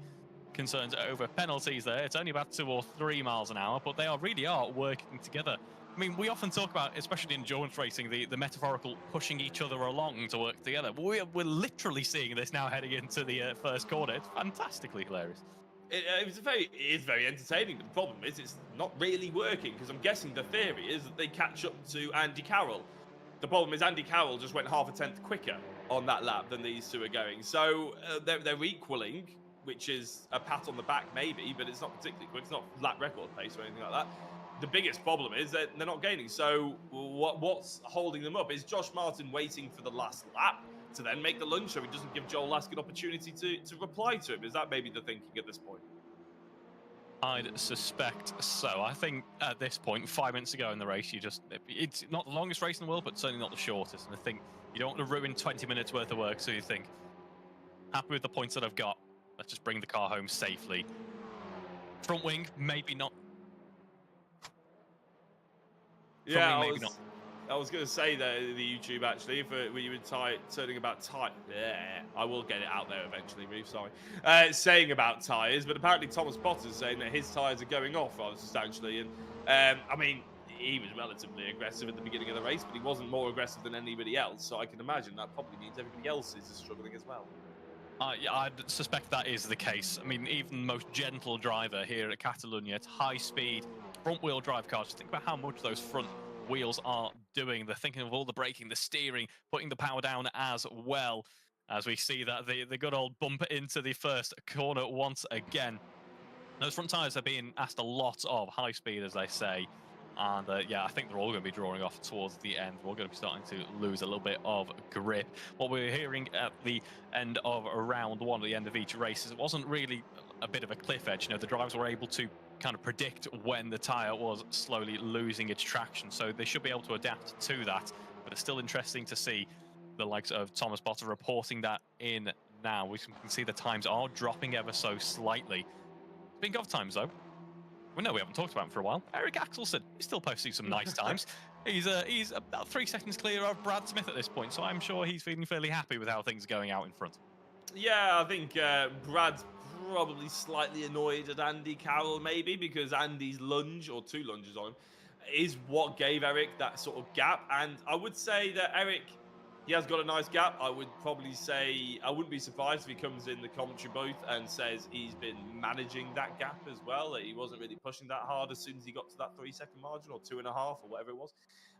concerns over penalties there. It's only about 2 or 3 miles an hour, but they really are working together. I mean, we often talk about, especially in endurance racing, the metaphorical pushing each other along to work together. We're literally seeing this now heading into the first corner. It's fantastically hilarious. It is very entertaining, but the problem is it's not really working, because I'm guessing the theory is that they catch up to Andy Carroll. The problem is Andy Carroll just went half a tenth quicker on that lap than these two are going. So they're equaling, which is a pat on the back maybe, but it's not particularly quick. It's not lap record pace or anything like that. The biggest problem is that they're not gaining. So what's holding them up? Is Josh Martin waiting for the last lap to then make the lunge, so he doesn't give Joel Lask an opportunity to reply to him? Is that maybe the thinking at this point? I'd suspect so. I think at this point, 5 minutes ago in the race, it's not the longest race in the world, but certainly not the shortest. And I think you don't want to ruin 20 minutes worth of work, so you think, happy with the points that I've got. Let's just bring the car home safely. Front wing, maybe not. Yeah, I was going to say that in the YouTube, actually, if we were turning about tyre. Yeah, I will get it out there eventually, Reeve, sorry. Saying about tyres, but apparently Thomas Potter's saying that his tyres are going off rather substantially. And, I mean, he was relatively aggressive at the beginning of the race, but he wasn't more aggressive than anybody else. So I can imagine that probably means everybody else is struggling as well. Yeah, I'd suspect that is the case. I mean, even the most gentle driver here at Catalunya, it's high speed, front-wheel drive cars. Just think about how much those front wheels are doing. They're thinking of all the braking, the steering, putting the power down as well, as we see that the good old bump into the first corner once again. Those front tyres are being asked a lot of, high speed, as they say. And yeah, I think they're all going to be drawing off towards the end. We're going to be starting to lose a little bit of grip. What we're hearing at the end of round 1, at the end of each race, is it wasn't really a bit of a cliff edge. You know, the drivers were able to kind of predict when the tyre was slowly losing its traction. So they should be able to adapt to that. But it's still interesting to see the likes of Thomas Potter reporting that in now. We can see the times are dropping ever so slightly. Speaking of times, though, we haven't talked about him for a while. Eric Axelson is still posting some nice times. He's about 3 seconds clear of Brad Smith at this point, so I'm sure he's feeling fairly happy with how things are going out in front. Yeah, I think Brad's probably slightly annoyed at Andy Carroll, maybe, because Andy's lunge, or 2 lunges on him, is what gave Eric that sort of gap. And I would say that Eric, he has got a nice gap. I would probably say, I wouldn't be surprised if he comes in the commentary booth and says he's been managing that gap as well, that he wasn't really pushing that hard as soon as he got to that 3-second margin, or 2.5, or whatever it was.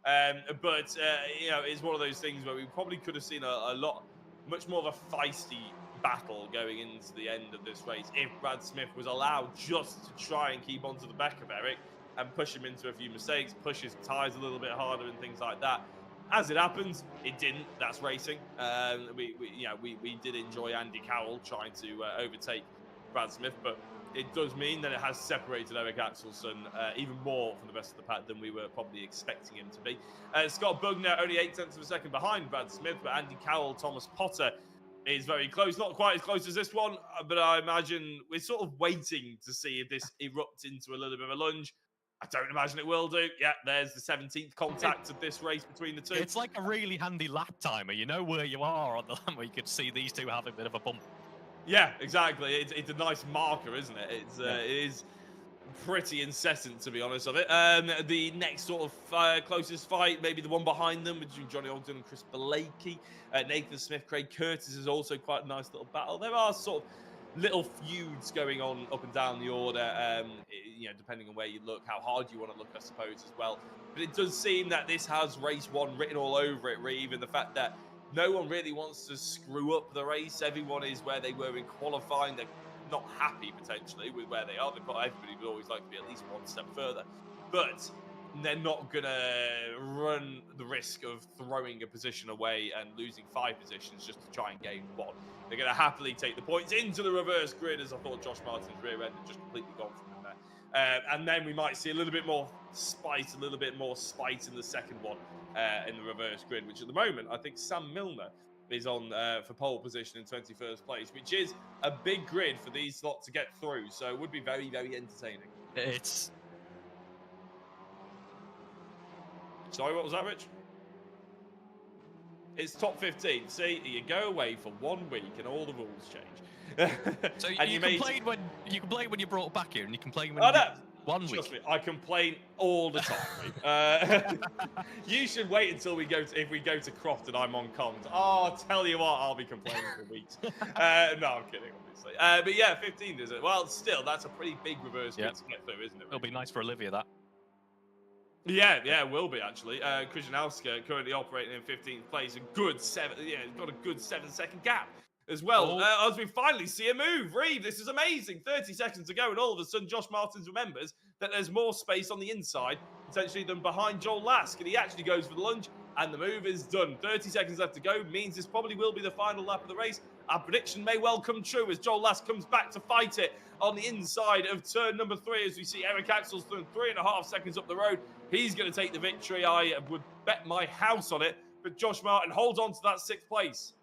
But you know, it's one of those things where we probably could have seen a lot, much more of a feisty battle going into the end of this race if Brad Smith was allowed just to try and keep onto the back of Eric and push him into a few mistakes, push his tyres a little bit harder and things like that. As it happens, it didn't. That's racing. We did enjoy Andy Carroll trying to overtake Brad Smith, but it does mean that it has separated Eric Axelson even more from the rest of the pack than we were probably expecting him to be. Scott Bugner only 0.8 of a second behind Brad Smith, but Andy Carroll, Thomas Potter is very close. Not quite as close as this one, but I imagine we're sort of waiting to see if this erupts into a little bit of a lunge. I don't imagine it will do. Yeah, there's the 17th contact of this race between the two. It's like a really handy lap timer. You know where you are on the lap where you could see these two have a bit of a bump. Yeah, exactly. It's a nice marker, isn't it? It is pretty incessant, to be honest of it. The next sort of closest fight, maybe the one behind them, between Johnny Ogden and Chris Blakey. Nathan Smith, Craig Curtis is also quite a nice little battle. There are sort of little feuds going on up and down the order, depending on where you look, how hard you want to look, I suppose, as well. But it does seem that this has race 1 written all over it, Reeve, and the fact that no one really wants to screw up the race. Everyone is where they were in qualifying. They're not happy, potentially, with where they are. Everybody would always like to be at least one step further. But they're not going to run the risk of throwing a position away and losing 5 positions just to try and gain 1. They're going to happily take the points into the reverse grid, as I thought Josh Martin's rear end had just completely gone from him there. And then we might see a little bit more spite in the second one in the reverse grid, which at the moment, I think Sam Milner is on for pole position in 21st place, which is a big grid for these lot to get through. So it would be very, very entertaining. Sorry, what was that, Rich? It's top 15. See, you go away for 1 week and all the rules change. So you complained when you brought it back here, and you complained when 1 week. Trust me, I complain all the time. You should wait until if we go to Croft and I'm on comms. Oh, I'll tell you what, I'll be complaining for weeks. No, I'm kidding, obviously. But yeah, 15 is it? Well, still, that's a pretty big reverse grid to get through, isn't it? It'll be nice for Olivia, that. Yeah, it will be actually. Christian Alska currently operating in 15th place. He's got a good 7-second gap as well. As we finally see a move. Reeve, this is amazing. 30 seconds to go, and all of a sudden Josh Martins remembers that there's more space on the inside, potentially, than behind Joel Lask, and he actually goes for the lunge, and the move is done. 30 seconds left to go, means this probably will be the final lap of the race. Our prediction may well come true as Joel Lask comes back to fight it on the inside of turn number 3, as we see Eric Axelson 3.5 seconds up the road. He's going to take the victory. I would bet my house on it, but Josh Martin holds on to that 6th place.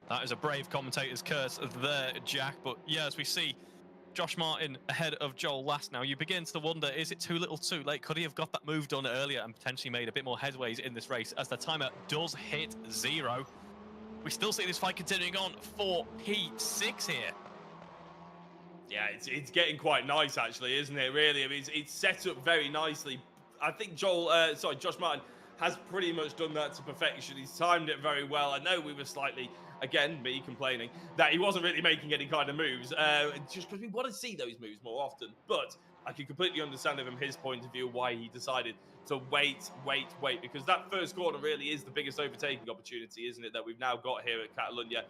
That is a brave commentator's curse there, Jack. But yeah, as we see Josh Martin ahead of Joel Lask now, you begin to wonder, is it too little too late? Could he have got that move done earlier and potentially made a bit more headways in this race, as the timer does hit 0? We still see this fight continuing on for P6 here. Yeah, it's getting quite nice, actually, isn't it, really? I mean, it's set up very nicely. I think Josh Martin has pretty much done that to perfection. He's timed it very well. I know we were slightly, again, me complaining, that he wasn't really making any kind of moves, just because we want to see those moves more often. But I can completely understand from his point of view why he decided to wait, because that first corner really is the biggest overtaking opportunity, isn't it, that we've now got here at Catalunya.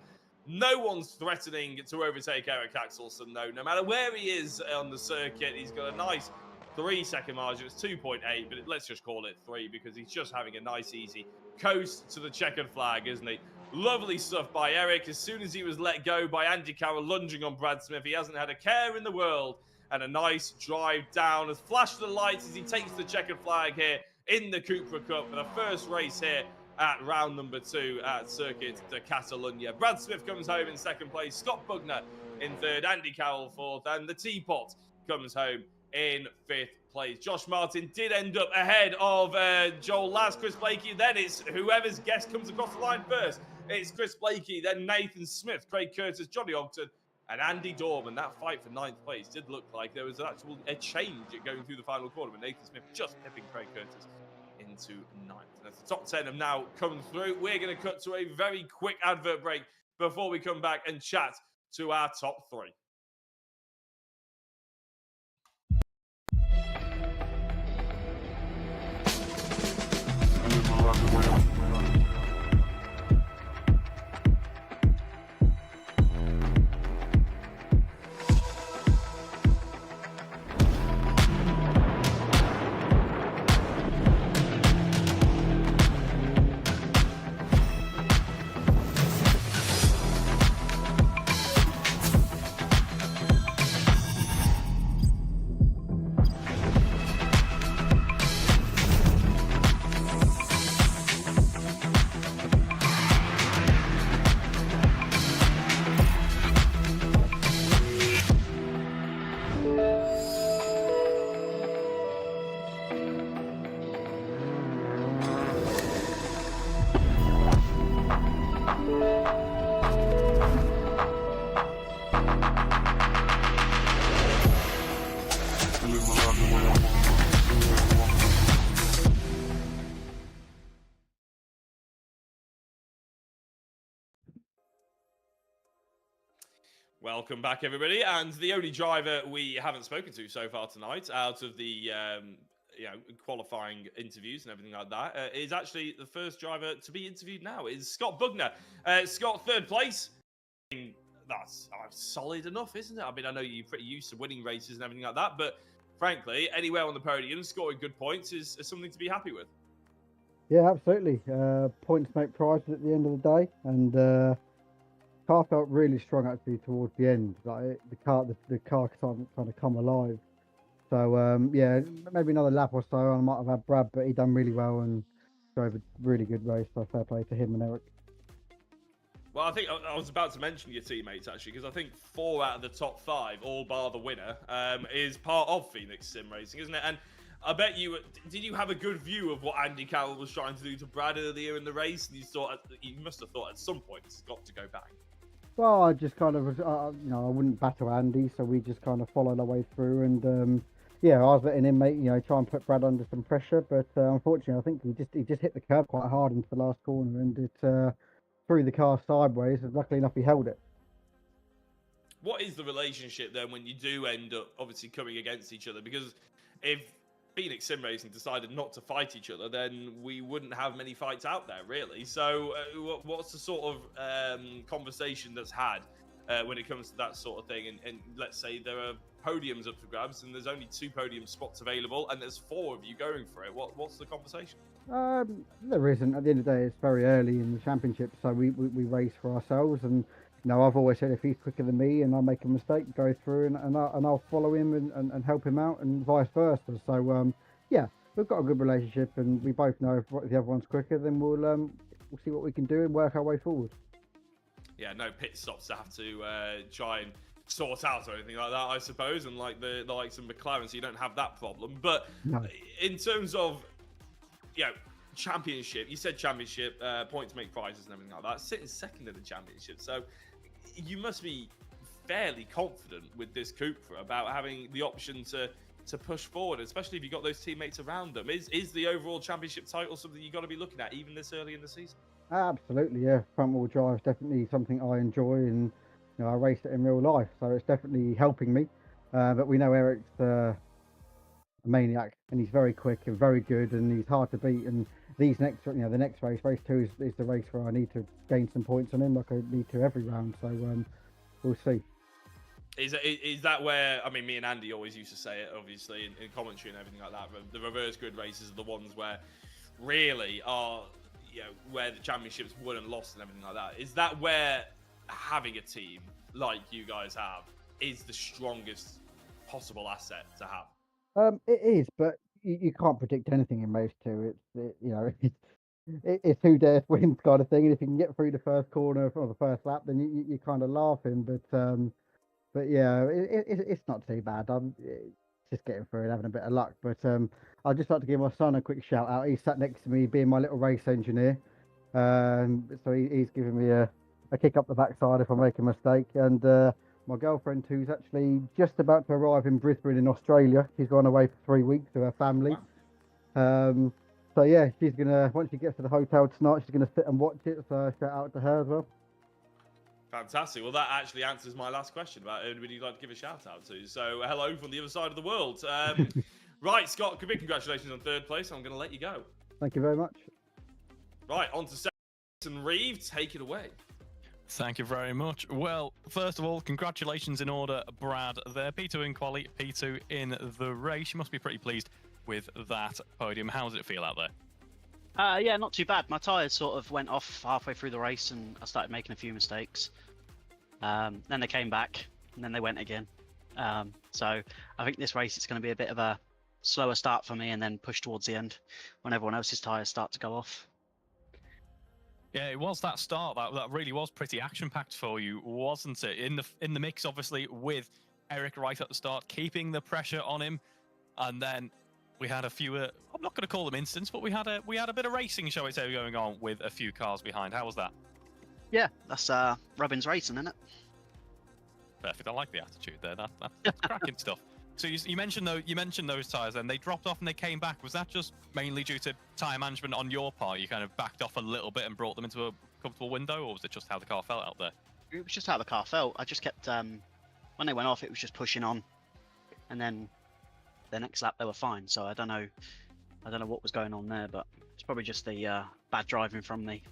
No one's threatening to overtake Eric Axelson, though. No matter where he is on the circuit, he's got a nice 3-second margin. It's 2.8, but let's just call it 3, because he's just having a nice, easy coast to the checkered flag, isn't he? Lovely stuff by Eric. As soon as he was let go by Andy Carroll lunging on Brad Smith, he hasn't had a care in the world. and a nice drive down. A flash of the lights as he takes the checkered flag here in the Cupra Cup for the first race here at round number 2 at Circuit de Catalunya. Brad Smith comes home in second place, Scott Bugner in third, Andy Carroll fourth, and the Teapot comes home in 5th place. Josh Martin did end up ahead of Joel Laz, Chris Blakey. Then it's whoever's guest comes across the line first. It's Chris Blakey, then Nathan Smith, Craig Curtis, Johnny Ogden, and Andy Dorman. That fight for 9th place did look like there was a change going through the final quarter, with Nathan Smith just pipping Craig Curtis into 9th. And as the top 10 have now come through, we're going to cut to a very quick advert break before we come back and chat to our top 3. Welcome back, everybody. And the only driver we haven't spoken to so far tonight, out of the qualifying interviews and everything like that, is actually the first driver to be interviewed now. Is Scott Bugner. Scott, 3rd place. I mean, that's solid enough, isn't it? I mean, I know you're pretty used to winning races and everything like that, but frankly, anywhere on the podium, scoring good points is something to be happy with. Yeah, absolutely. Points make prizes at the end of the day, and car felt really strong actually towards the end. Like the car started kind of come alive. So yeah, maybe another lap or so. I might have had Brad, but he done really well and drove a really good race. So fair play to him and Eric. Well, I think I was about to mention your teammates actually, because I think 4 out of the top 5, all bar the winner, is part of Phoenix Sim Racing, isn't it? And I bet you did. You have a good view of what Andy Carroll was trying to do to Brad earlier in the race, and you must have thought at some point it's got to go back. Well, I just kind of, I wouldn't battle Andy, so we just kind of followed our way through, and yeah, I was letting him try and put Brad under some pressure, but unfortunately, I think he just hit the curb quite hard into the last corner, and it threw the car sideways. And luckily enough, he held it. What is the relationship then when you do end up obviously coming against each other? Because if Phoenix Sim Racing decided not to fight each other, then we wouldn't have many fights out there, really. So what's the sort of conversation that's had when it comes to that sort of thing? And let's say there are podiums up for grabs and there's only 2 podium spots available and there's 4 of you going for it. What's the conversation? There isn't. At the end of the day, it's very early in the championship, so we race for ourselves. And I've always said if he's quicker than me and I make a mistake, go through and I'll follow him and help him out, and vice versa. So yeah, we've got a good relationship, and we both know if the other one's quicker, then we'll see what we can do and work our way forward. Yeah, no pit stops to have to try and sort out or anything like that, I suppose, and like the likes of McLaren, so you don't have that problem. But no. In terms of championship, you said championship, points make prizes and everything like that. Sitting second in the championship, so you must be fairly confident with this Cupra about having the option to push forward, especially if you've got those teammates around them. Is the overall championship title something you've got to be looking at even this early in the season? Absolutely, yeah. Front wheel drive is definitely something I enjoy, and I race it in real life, so it's definitely helping me. But we know Eric's a maniac, and he's very quick and very good, and he's hard to beat. And the next race, race 2, is the race where I need to gain some points on him, like I need to every round. So we'll see. Is that where, I mean, me and Andy always used to say it, obviously, in commentary and everything like that, but the reverse grid races are the ones where really are, where the championships won and lost and everything like that. Is that where having a team like you guys have is the strongest possible asset to have. It is, but you can't predict anything in Race 2. It's who dares wins kind of thing. And if you can get through the first corner or the first lap, then you're kind of laughing. But yeah, it's not too bad. I'm just getting through and having a bit of luck. But I'd just like to give my son a quick shout out. He sat next to me, being my little race engineer. So he's giving me a kick up the backside if I make a mistake. And my girlfriend, who's actually just about to arrive in Brisbane in Australia, she's gone away for 3 weeks with her family. Wow. So yeah, she's gonna, once she gets to the hotel tonight, she's gonna sit and watch it. So shout out to her as well. Fantastic. Well, that actually answers my last question about anybody you'd like to give a shout out to. So hello from the other side of the world. Right, Scott, big congratulations on 3rd place. I'm going to let you go. Thank you very much. Right, on to and Reeve. Take it away. Thank you very much. Well, first of all, congratulations in order, Brad there. P2 in quali, P2 in the race. You must be pretty pleased with that podium. How does it feel out there? Yeah, not too bad. My tyres sort of went off halfway through the race and I started making a few mistakes. Then they came back and then they went again. So I think this race is going to be a bit of a slower start for me and then push towards the end when everyone else's tyres start to go off. Yeah, it was that start that really was pretty action-packed for you, wasn't it? In the mix, obviously, with Eric right at the start, keeping the pressure on him, and then we had a few. I'm not going to call them incidents, but we had a bit of racing, shall we say, going on with a few cars behind. How was that? Yeah, that's Robin's racing, isn't it? Perfect. I like the attitude there. That's cracking stuff. So you mentioned those tyres, then they dropped off and they came back. Was that just mainly due to tyre management on your part? You kind of backed off a little bit and brought them into a comfortable window, or was it just how the car felt out there? It was just how the car felt. I just kept when they went off, it was just pushing on, and then the next lap they were fine. So I don't know what was going on there, but it's probably just the bad driving from me.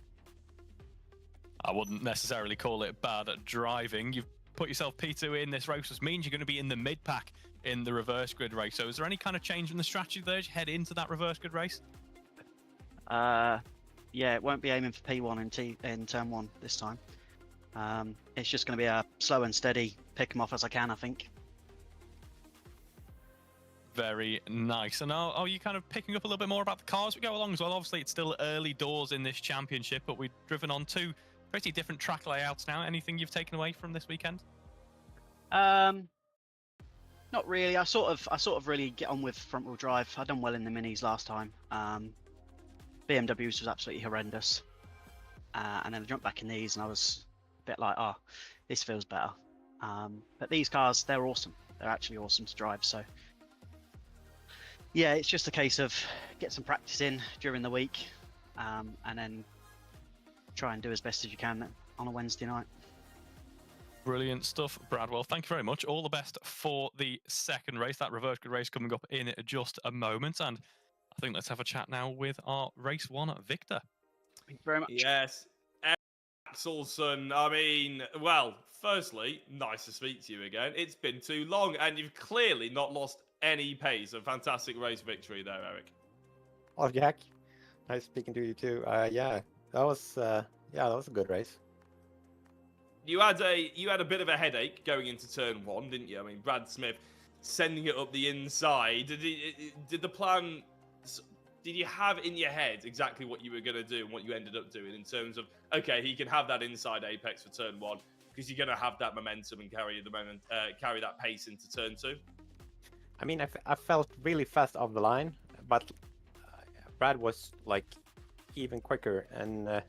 I wouldn't necessarily call it bad driving. You've put yourself P2 in this race, which means you're going to be in the mid pack in the reverse grid race. So is there any kind of change in the strategy there as you head into that reverse grid race? Yeah, it won't be aiming for P1 in turn 1 this time. It's just going to be a slow and steady, pick them off as I can, I think. Very nice. And are you kind of picking up a little bit more about the cars we go along as well? Obviously, it's still early doors in this championship, but we've driven on 2 pretty different track layouts now. Anything you've taken away from this weekend? Not really. I sort of really get on with front wheel drive. I done well in the minis last time. BMWs was absolutely horrendous, and then I jumped back in these, and I was a bit like, oh, this feels better. But these cars, they're awesome. They're actually awesome to drive. So yeah, it's just a case of get some practice in during the week, and then try and do as best as you can on a Wednesday night. Brilliant stuff, Brad. Well, thank you very much. All the best for the second race, that reverse grid race coming up in just a moment. And I think let's have a chat now with our race 1 Victor. Thank you very much. Yes. Axelson, I mean, well, firstly, nice to speak to you again. It's been too long, and you've clearly not lost any pace. A fantastic race victory there, Eric. Oh, Jack. Nice speaking to you too. Yeah, that was a good race. You had a bit of a headache going into turn 1, didn't you? I mean, Brad Smith sending it up the inside. Did the plan? Did you have in your head exactly what you were going to do and what you ended up doing in terms of, okay, he can have that inside apex for turn 1 because you're going to have that momentum and carry that pace into turn 2? I mean, I felt really fast off the line, but Brad was like even quicker, and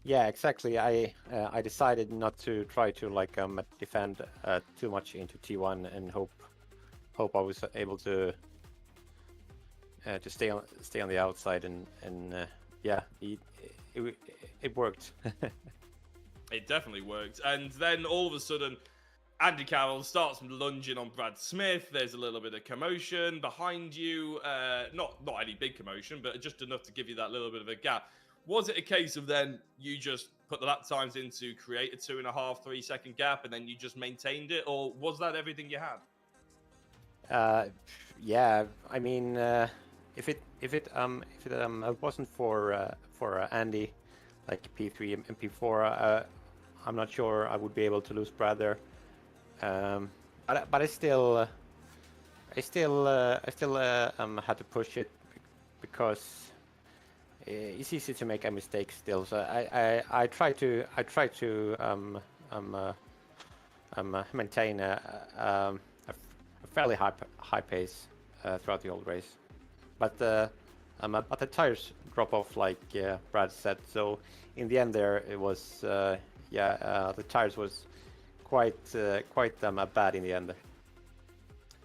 yeah, exactly. I decided not to try to defend too much into T1 and hope I was able to stay on the outside, and yeah, it worked. It definitely worked. And then all of a sudden, Andy Carroll starts lunging on Brad Smith. There's a little bit of commotion behind you. Not any big commotion, but just enough to give you that little bit of a gap. Was it a case of then you just put the lap times in to create a 2.5-3 second gap and then you just maintained it, or was that everything you had? Yeah, I mean, if it wasn't for Andy, like P3 and P4, I'm not sure I would be able to lose Brad there. but I still had to push it because it's easy to make a mistake still. So I try to maintain a fairly high pace throughout the whole race, but the tires drop off like Brad said. So in the end there it was the tires was quite bad in the end.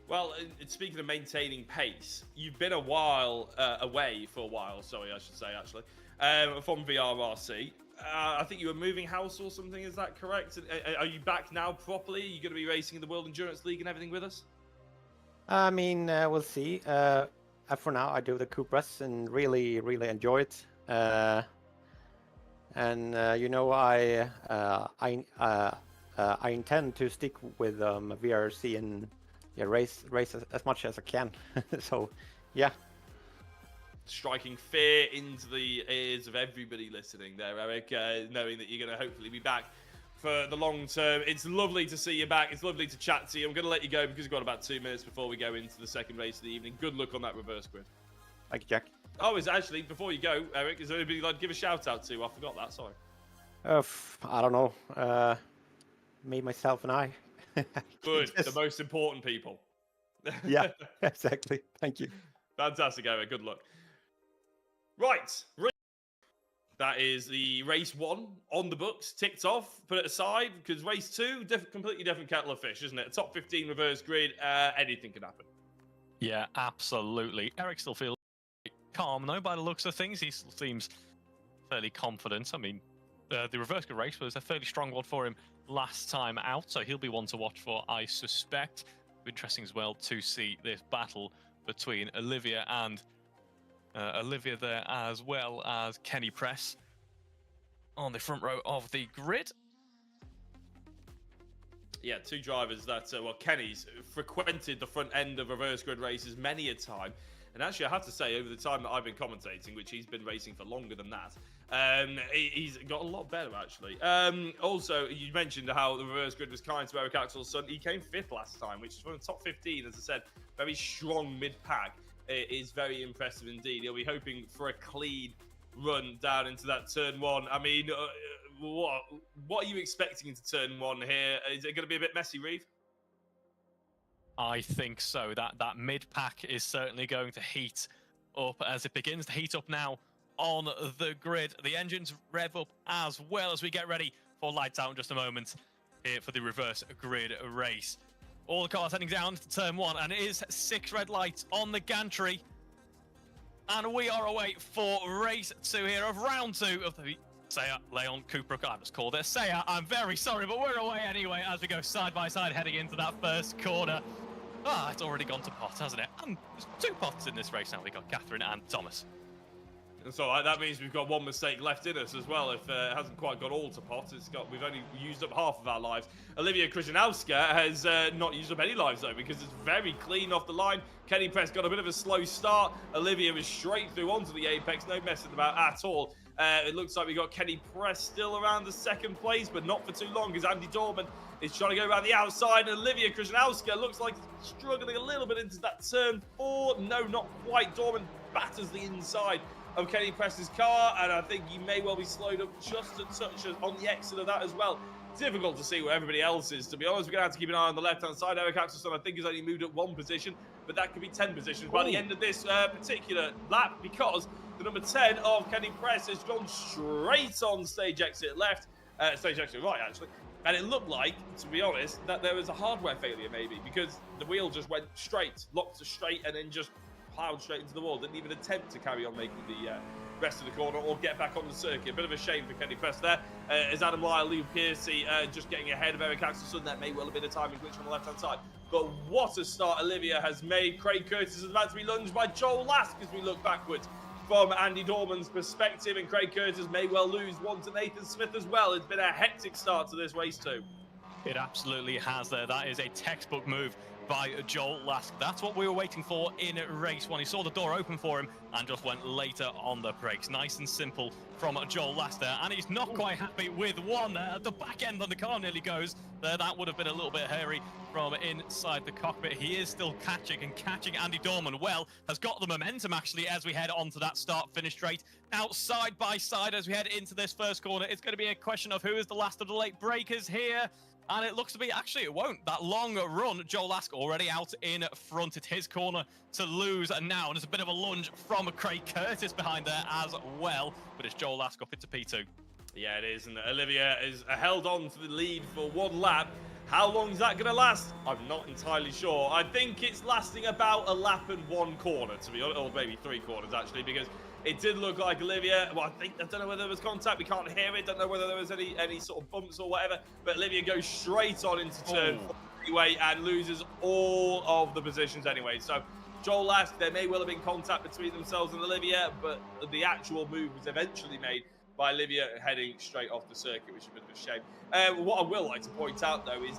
Well, speaking of maintaining pace, you've been a while away for a while. Sorry, I should say actually, from VRRC. I think you were moving house or something. Is that correct? Are you back now properly? Are you going to be racing in the World Endurance League and everything with us? I mean, we'll see. For now, I do the Cupras and really enjoy it. You know, I intend to stick with VRRC and race as much as I can. So, yeah. Striking fear into the ears of everybody listening there, Eric, knowing that you're going to hopefully be back for the long term. It's lovely to see you back. It's lovely to chat to you. I'm going to let you go because we've got about 2 minutes before we go into the second race of the evening. Good luck on that reverse grid. Thank you, Jack. Oh, is actually, before you go, Eric, is there anybody you'd like to give a shout out to? I forgot that, sorry. I don't know. Me, myself, and I. Good, the most important people. Yeah, exactly. Thank you. Fantastic, Eric. Good luck. Right. That is the race 1 on the books, ticked off, put it aside, because race 2, completely different kettle of fish, isn't it? A top 15 reverse grid, anything can happen. Yeah, absolutely. Eric still feels calm, though, by the looks of things. He still seems fairly confident. I mean, the reverse grid race was a fairly strong one for him last time out, so he'll be one to watch for, I suspect. Interesting as well to see this battle between Olivia and Olivia there, as well as Kenny Press on the front row of the grid. Yeah, 2 drivers that, well, Kenny's frequented the front end of reverse grid races many a time. And actually, I have to say, over the time that I've been commentating, which he's been racing for longer than that, he's got a lot better, actually. Also, you mentioned how the reverse grid was kind to Eric Axel's son. He came 5th last time, which is from the top 15, as I said. Very strong mid-pack. It is very impressive indeed. He'll be hoping for a clean run down into that turn 1. I mean, what are you expecting into turn 1 here? Is it going to be a bit messy, Reeve? I think so. That mid-pack is certainly going to heat up as it begins to heat up now on the grid. The engines rev up as well as we get ready for lights out in just a moment here for the reverse grid race. All the cars heading down to turn 1, and it is 6 red lights on the gantry. And we are away for race 2 here of round 2 of the Seca Leon Cupra Cup. I just called it Seca. I'm very sorry, but we're away anyway as we go side by side heading into that first corner. Ah, it's already gone to pot, hasn't it? And there's 2 pots in this race now. We've got Catherine and Thomas. And so that means we've got 1 mistake left in us as well. If it hasn't quite got all to pot, we've only used up half of our lives. Olivia Krzyżanowska has not used up any lives though, because it's very clean off the line. Kenny Press got a bit of a slow start. Olivia was straight through onto the apex, no messing about at all. It looks like we got Kenny Press still around the 2nd place, but not for too long, as Andy Dorman is trying to go around the outside. And Olivia Krzyżanowska looks like struggling a little bit into that turn 4. No, not quite. Dorman batters the inside of Kenny Press's car, and I think he may well be slowed up just a touch on the exit of that as well. Difficult to see where everybody else is, to be honest. We're going to have to keep an eye on the left-hand side. Eric Axelson, I think, has only moved up 1 position, but that could be 10 positions by the end of this particular lap, because the number 10 of Kenny Press has gone straight on stage exit left, stage exit right, actually. And it looked like, to be honest, that there was a hardware failure, maybe, because the wheel just went straight, locked straight, and then just plowed straight into the wall. Didn't even attempt to carry on making the rest of the corner or get back on the circuit. A bit of a shame for Kenny Press there. As Adam Lyle, Lee Piercy just getting ahead of Eric Axelson. That may well have been a timing glitch on the left-hand side. But what a start Olivia has made. Craig Curtis is about to be lunged by Joel Lask as we look backwards from Andy Dorman's perspective. And Craig Curtis may well lose one to Nathan Smith as well. It's been a hectic start to this race too. It absolutely has there. That is a textbook move by Joel Lask. That's what we were waiting for in race 1. He saw the door open for him and just went later on the brakes. Nice and simple from Joel Lask there, and he's not quite happy with one. The back end on the car nearly goes there. That would have been a little bit hairy from inside the cockpit. He is still catching Andy Dorman well, has got the momentum actually as we head on to that start-finish straight. Now side by side as we head into this first corner, it's going to be a question of who is the last of the late breakers here. And it looks to be, actually it won't, that long run. Joel Lask already out in front. It's his corner to lose now. And there's a bit of a lunge from Craig Curtis behind there as well. But it's Joel Lask up into P2. Yeah, it is. And Olivia is held on to the lead for one lap. How long is that going to last? I'm not entirely sure. I think it's lasting about a lap and one corner, to be honest, or maybe 3 corners actually, because it did look like Olivia, well, I don't know whether there was contact, we can't hear it, don't know whether there was any sort of bumps or whatever, but Olivia goes straight on into turn 4 anyway and loses all of the positions anyway. So Joel Lask, there may well have been contact between themselves and Olivia, but the actual move was eventually made by Olivia heading straight off the circuit, which is a bit of a shame. What I will like to point out, though, is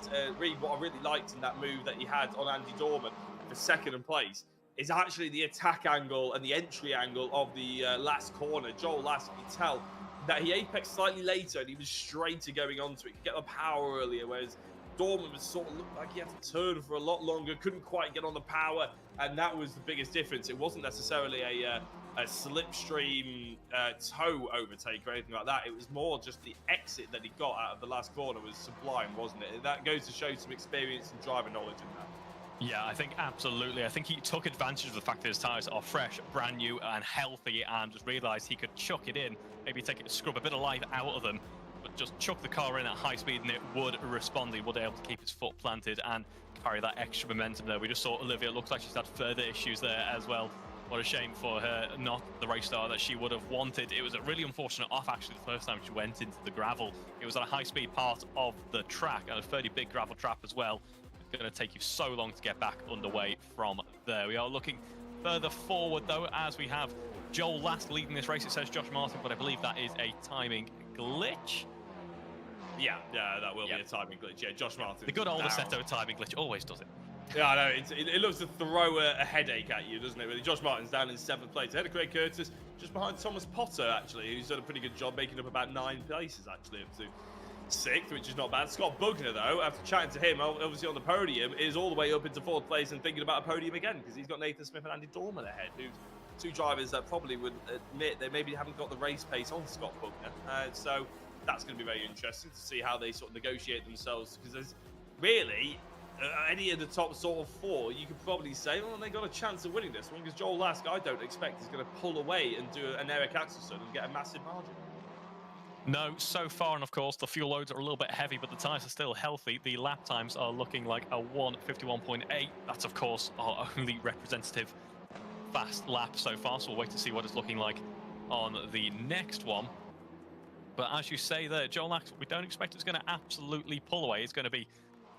what I really liked in that move that he had on Andy Dorman for second place is actually the attack angle and the entry angle of the last corner. Joel Lask, you can tell that he apexed slightly later and he was straighter going onto it, could get the power earlier, whereas Dorman was sort of looked like he had to turn for a lot longer, couldn't quite get on the power, and that was the biggest difference. It wasn't necessarily a slipstream toe overtake or anything like that. It was more just the exit that he got out of the last corner was sublime, wasn't it? That goes to show some experience and driver knowledge in that. Yeah, I think absolutely. I think he took advantage of the fact that his tyres are fresh, brand new and healthy, and just realised he could chuck it in, maybe scrub a bit of life out of them, but just chuck the car in at high speed and it would respond. He would be able to keep his foot planted and carry that extra momentum there. We just saw Olivia, looks like she's had further issues there as well. What a shame for her, not the race star that she would have wanted. It was a really unfortunate off, actually, the first time she went into the gravel. It was at a high-speed part of the track, and a fairly big gravel trap as well. It's going to take you so long to get back underway from there. We are looking further forward, though, as we have Joel Lask leading this race. It says Josh Martin, but I believe that is a timing glitch. Yeah, that will be a timing glitch. Yeah, Josh Martin. The good old Assetto timing glitch always does it. Yeah, I know. It looks to throw a headache at you, doesn't it? Really, Josh Martin's down in 7th place. Ahead of Craig Curtis, just behind Thomas Potter, actually, who's done a pretty good job, making up about 9 places, actually, up to 6th, which is not bad. Scott Bugner, though, after chatting to him, obviously on the podium, is all the way up into 4th place and thinking about a podium again, because he's got Nathan Smith and Andy Dorman ahead, who's 2 drivers that probably would admit they maybe haven't got the race pace on Scott Bugner. So that's going to be very interesting to see how they sort of negotiate themselves, because there's really any of the top sort of 4, you could probably say, well, they got a chance of winning this one, because Joel Lask, I don't expect, is going to pull away and do an Eric Axelson and get a massive margin. No, so far, and of course, the fuel loads are a little bit heavy, but the tyres are still healthy. The lap times are looking like a 1:51.8. That's, of course, our only representative fast lap so far, so we'll wait to see what it's looking like on the next one. But as you say there, Joel Lask, we don't expect it's going to absolutely pull away. It's going to be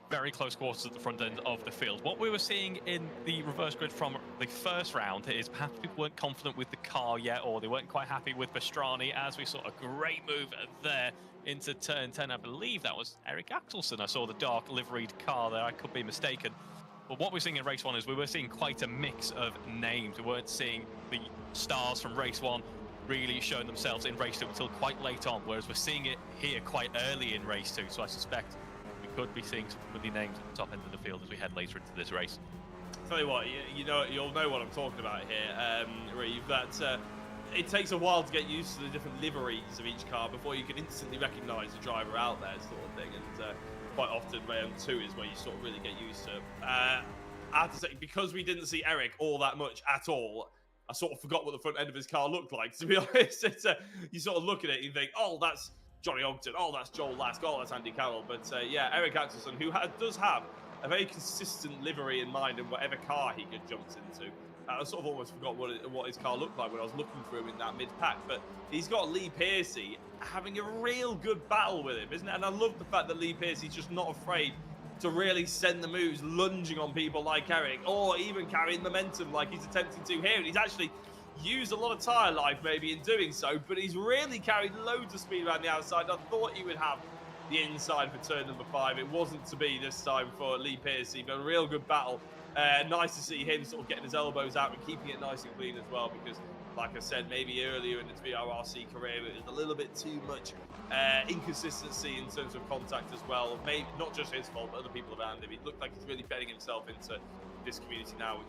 very close quarters at the front end of the field. What we were seeing in the reverse grid from the first round is perhaps people weren't confident with the car yet, or they weren't quite happy with Pastrani, as we saw a great move there into turn 10. I believe that was Eric Axelson. I saw the dark liveried car there. I could be mistaken. But what we're seeing in race 1 is we were seeing quite a mix of names. We weren't seeing the stars from race 1 really showing themselves in race 2 until quite late on, whereas we're seeing it here quite early in race 2. So I suspect could be seeing some familiar names at the top end of the field as we head later into this race. Tell you what, you'll know what I'm talking about here, Reeve, that it takes a while to get used to the different liveries of each car before you can instantly recognise the driver out there, sort of thing, and quite often round 2 is where you sort of really get used to. I have to say, because we didn't see Eric all that much at all, I sort of forgot what the front end of his car looked like, to be honest. You sort of look at it and you think, oh, that's Johnny Ogden, oh, that's Joel Lask, oh, that's Andy Carroll. But yeah, Eric Axelson, who does have a very consistent livery in mind in whatever car he could jump into. I sort of almost forgot what his car looked like when I was looking for him in that mid-pack. But he's got Lee Pearcey having a real good battle with him, isn't it? And I love the fact that Lee Pearcey's just not afraid to really send the moves, lunging on people like Eric, or even carrying momentum like he's attempting to here. And he's actually used a lot of tyre life maybe in doing so, but he's really carried loads of speed around the outside. I thought he would have the inside for turn number 5. It wasn't to be this time for Lee Piercy, but a real good battle. Nice to see him sort of getting his elbows out and keeping it nice and clean as well, because like I said, maybe earlier in his VRRC career, it was a little bit too much inconsistency in terms of contact as well. Maybe not just his fault, but other people around him. It looked like he's really betting himself into this community now,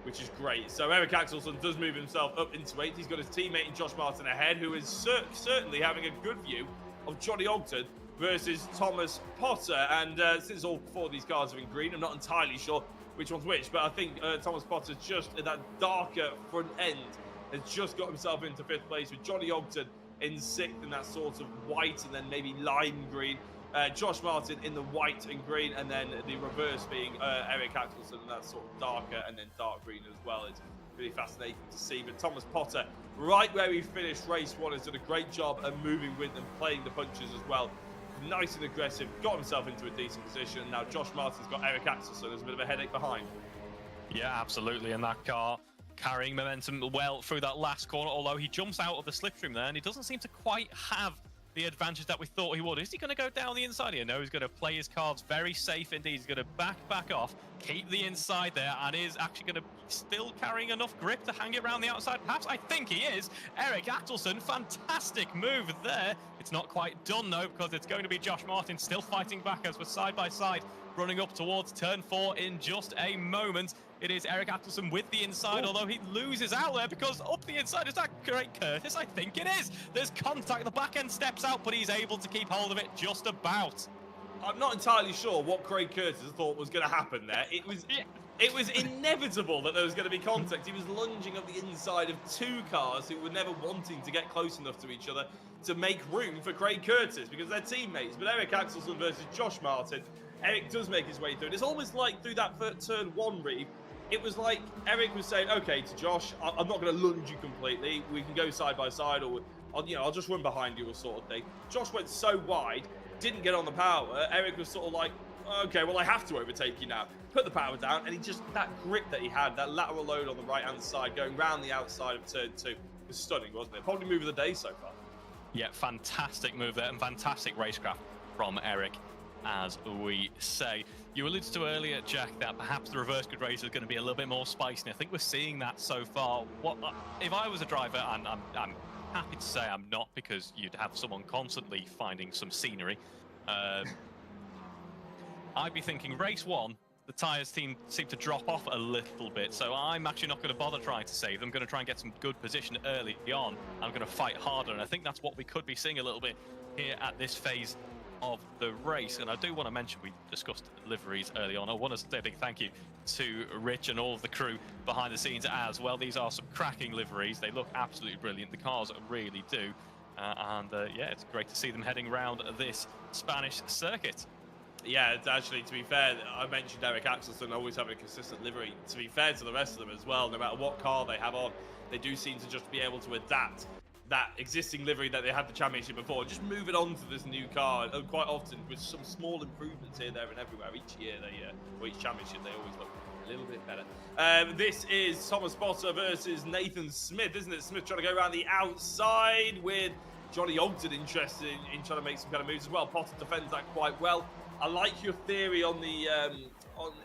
which is great. So Eric Axelsson does move himself up into 8th. He's got his teammate in Josh Martin ahead, who is certainly having a good view of Johnny Ogden versus Thomas Potter. And since all 4 of these cars are in green, I'm not entirely sure which one's which, but I think Thomas Potter just at that darker front end has just got himself into 5th place, with Johnny Ogden in 6th in that sort of white and then maybe lime green. Josh Martin in the white and green, and then the reverse being Eric Axelsson in that sort of darker and then dark green as well. It's really fascinating to see. But Thomas Potter, right where he finished race 1, has done a great job of moving with them, playing the punches as well. Nice and aggressive, got himself into a decent position. Now Josh Martin's got Eric Axelsson as a bit of a headache behind. Yeah, absolutely. And that car carrying momentum well through that last corner, although he jumps out of the slipstream there and he doesn't seem to quite have the advantage that we thought he would. Is he going to go down the inside here? No, he's going to play his cards very safe indeed. He's going to back off, keep the inside there, and is actually going to still carrying enough grip to hang it around the outside. Perhaps, I think he is. Eric Axelsson, fantastic move there. It's not quite done though, because it's going to be Josh Martin still fighting back as we're side by side, running up towards turn 4 in just a moment. It is Eric Axelsson with the inside, although he loses out there because up the inside, is that Craig Curtis? I think it is. There's contact, the back end steps out, but he's able to keep hold of it just about. I'm not entirely sure what Craig Curtis thought was going to happen there. It was inevitable that there was going to be contact. He was lunging up the inside of 2 cars who were never wanting to get close enough to each other to make room for Craig Curtis because they're teammates. But Eric Axelsson versus Josh Martin, Eric does make his way through. It's almost like through that turn 1 read, it was like Eric was saying, okay, to Josh, I'm not going to lunge you completely. We can go side by side, or I'll just run behind you, or sort of thing. Josh went so wide, didn't get on the power. Eric was sort of like, okay, well, I have to overtake you now. Put the power down, and he just, that grip that he had, that lateral load on the right-hand side, going round the outside of turn 2, was stunning, wasn't it? Probably move of the day so far. Yeah, fantastic move there, and fantastic racecraft from Eric, as we say. You alluded to earlier, Jack, that perhaps the reverse grid race is going to be a little bit more spicy, and I think we're seeing that so far. If I was a driver, and I'm happy to say I'm not, because you'd have someone constantly finding some scenery, I'd be thinking race 1, the tyres seem to drop off a little bit, so I'm actually not going to bother trying to save them. I'm going to try and get some good position early on. I'm going to fight harder, and I think that's what we could be seeing a little bit here at this phase of the race. And I do want to mention, we discussed liveries early on. I want to say a big thank you to Rich and all of the crew behind the scenes as well. These are some cracking liveries. They look absolutely brilliant. The cars really do. Yeah, it's great to see them heading around this Spanish circuit. Yeah, it's actually, to be fair, I mentioned Eric Axelsson always having a consistent livery. To be fair to the rest of them as well, no matter what car they have on, they do seem to just be able to adapt that existing livery that they had the championship before, just move it on to this new car, and quite often with some small improvements here, there, and everywhere. Each year, or each championship, they always look a little bit better. This is Thomas Potter versus Nathan Smith, isn't it? Smith trying to go around the outside with Johnny Ogden interested in trying to make some kind of moves as well. Potter defends that quite well. I like your theory on the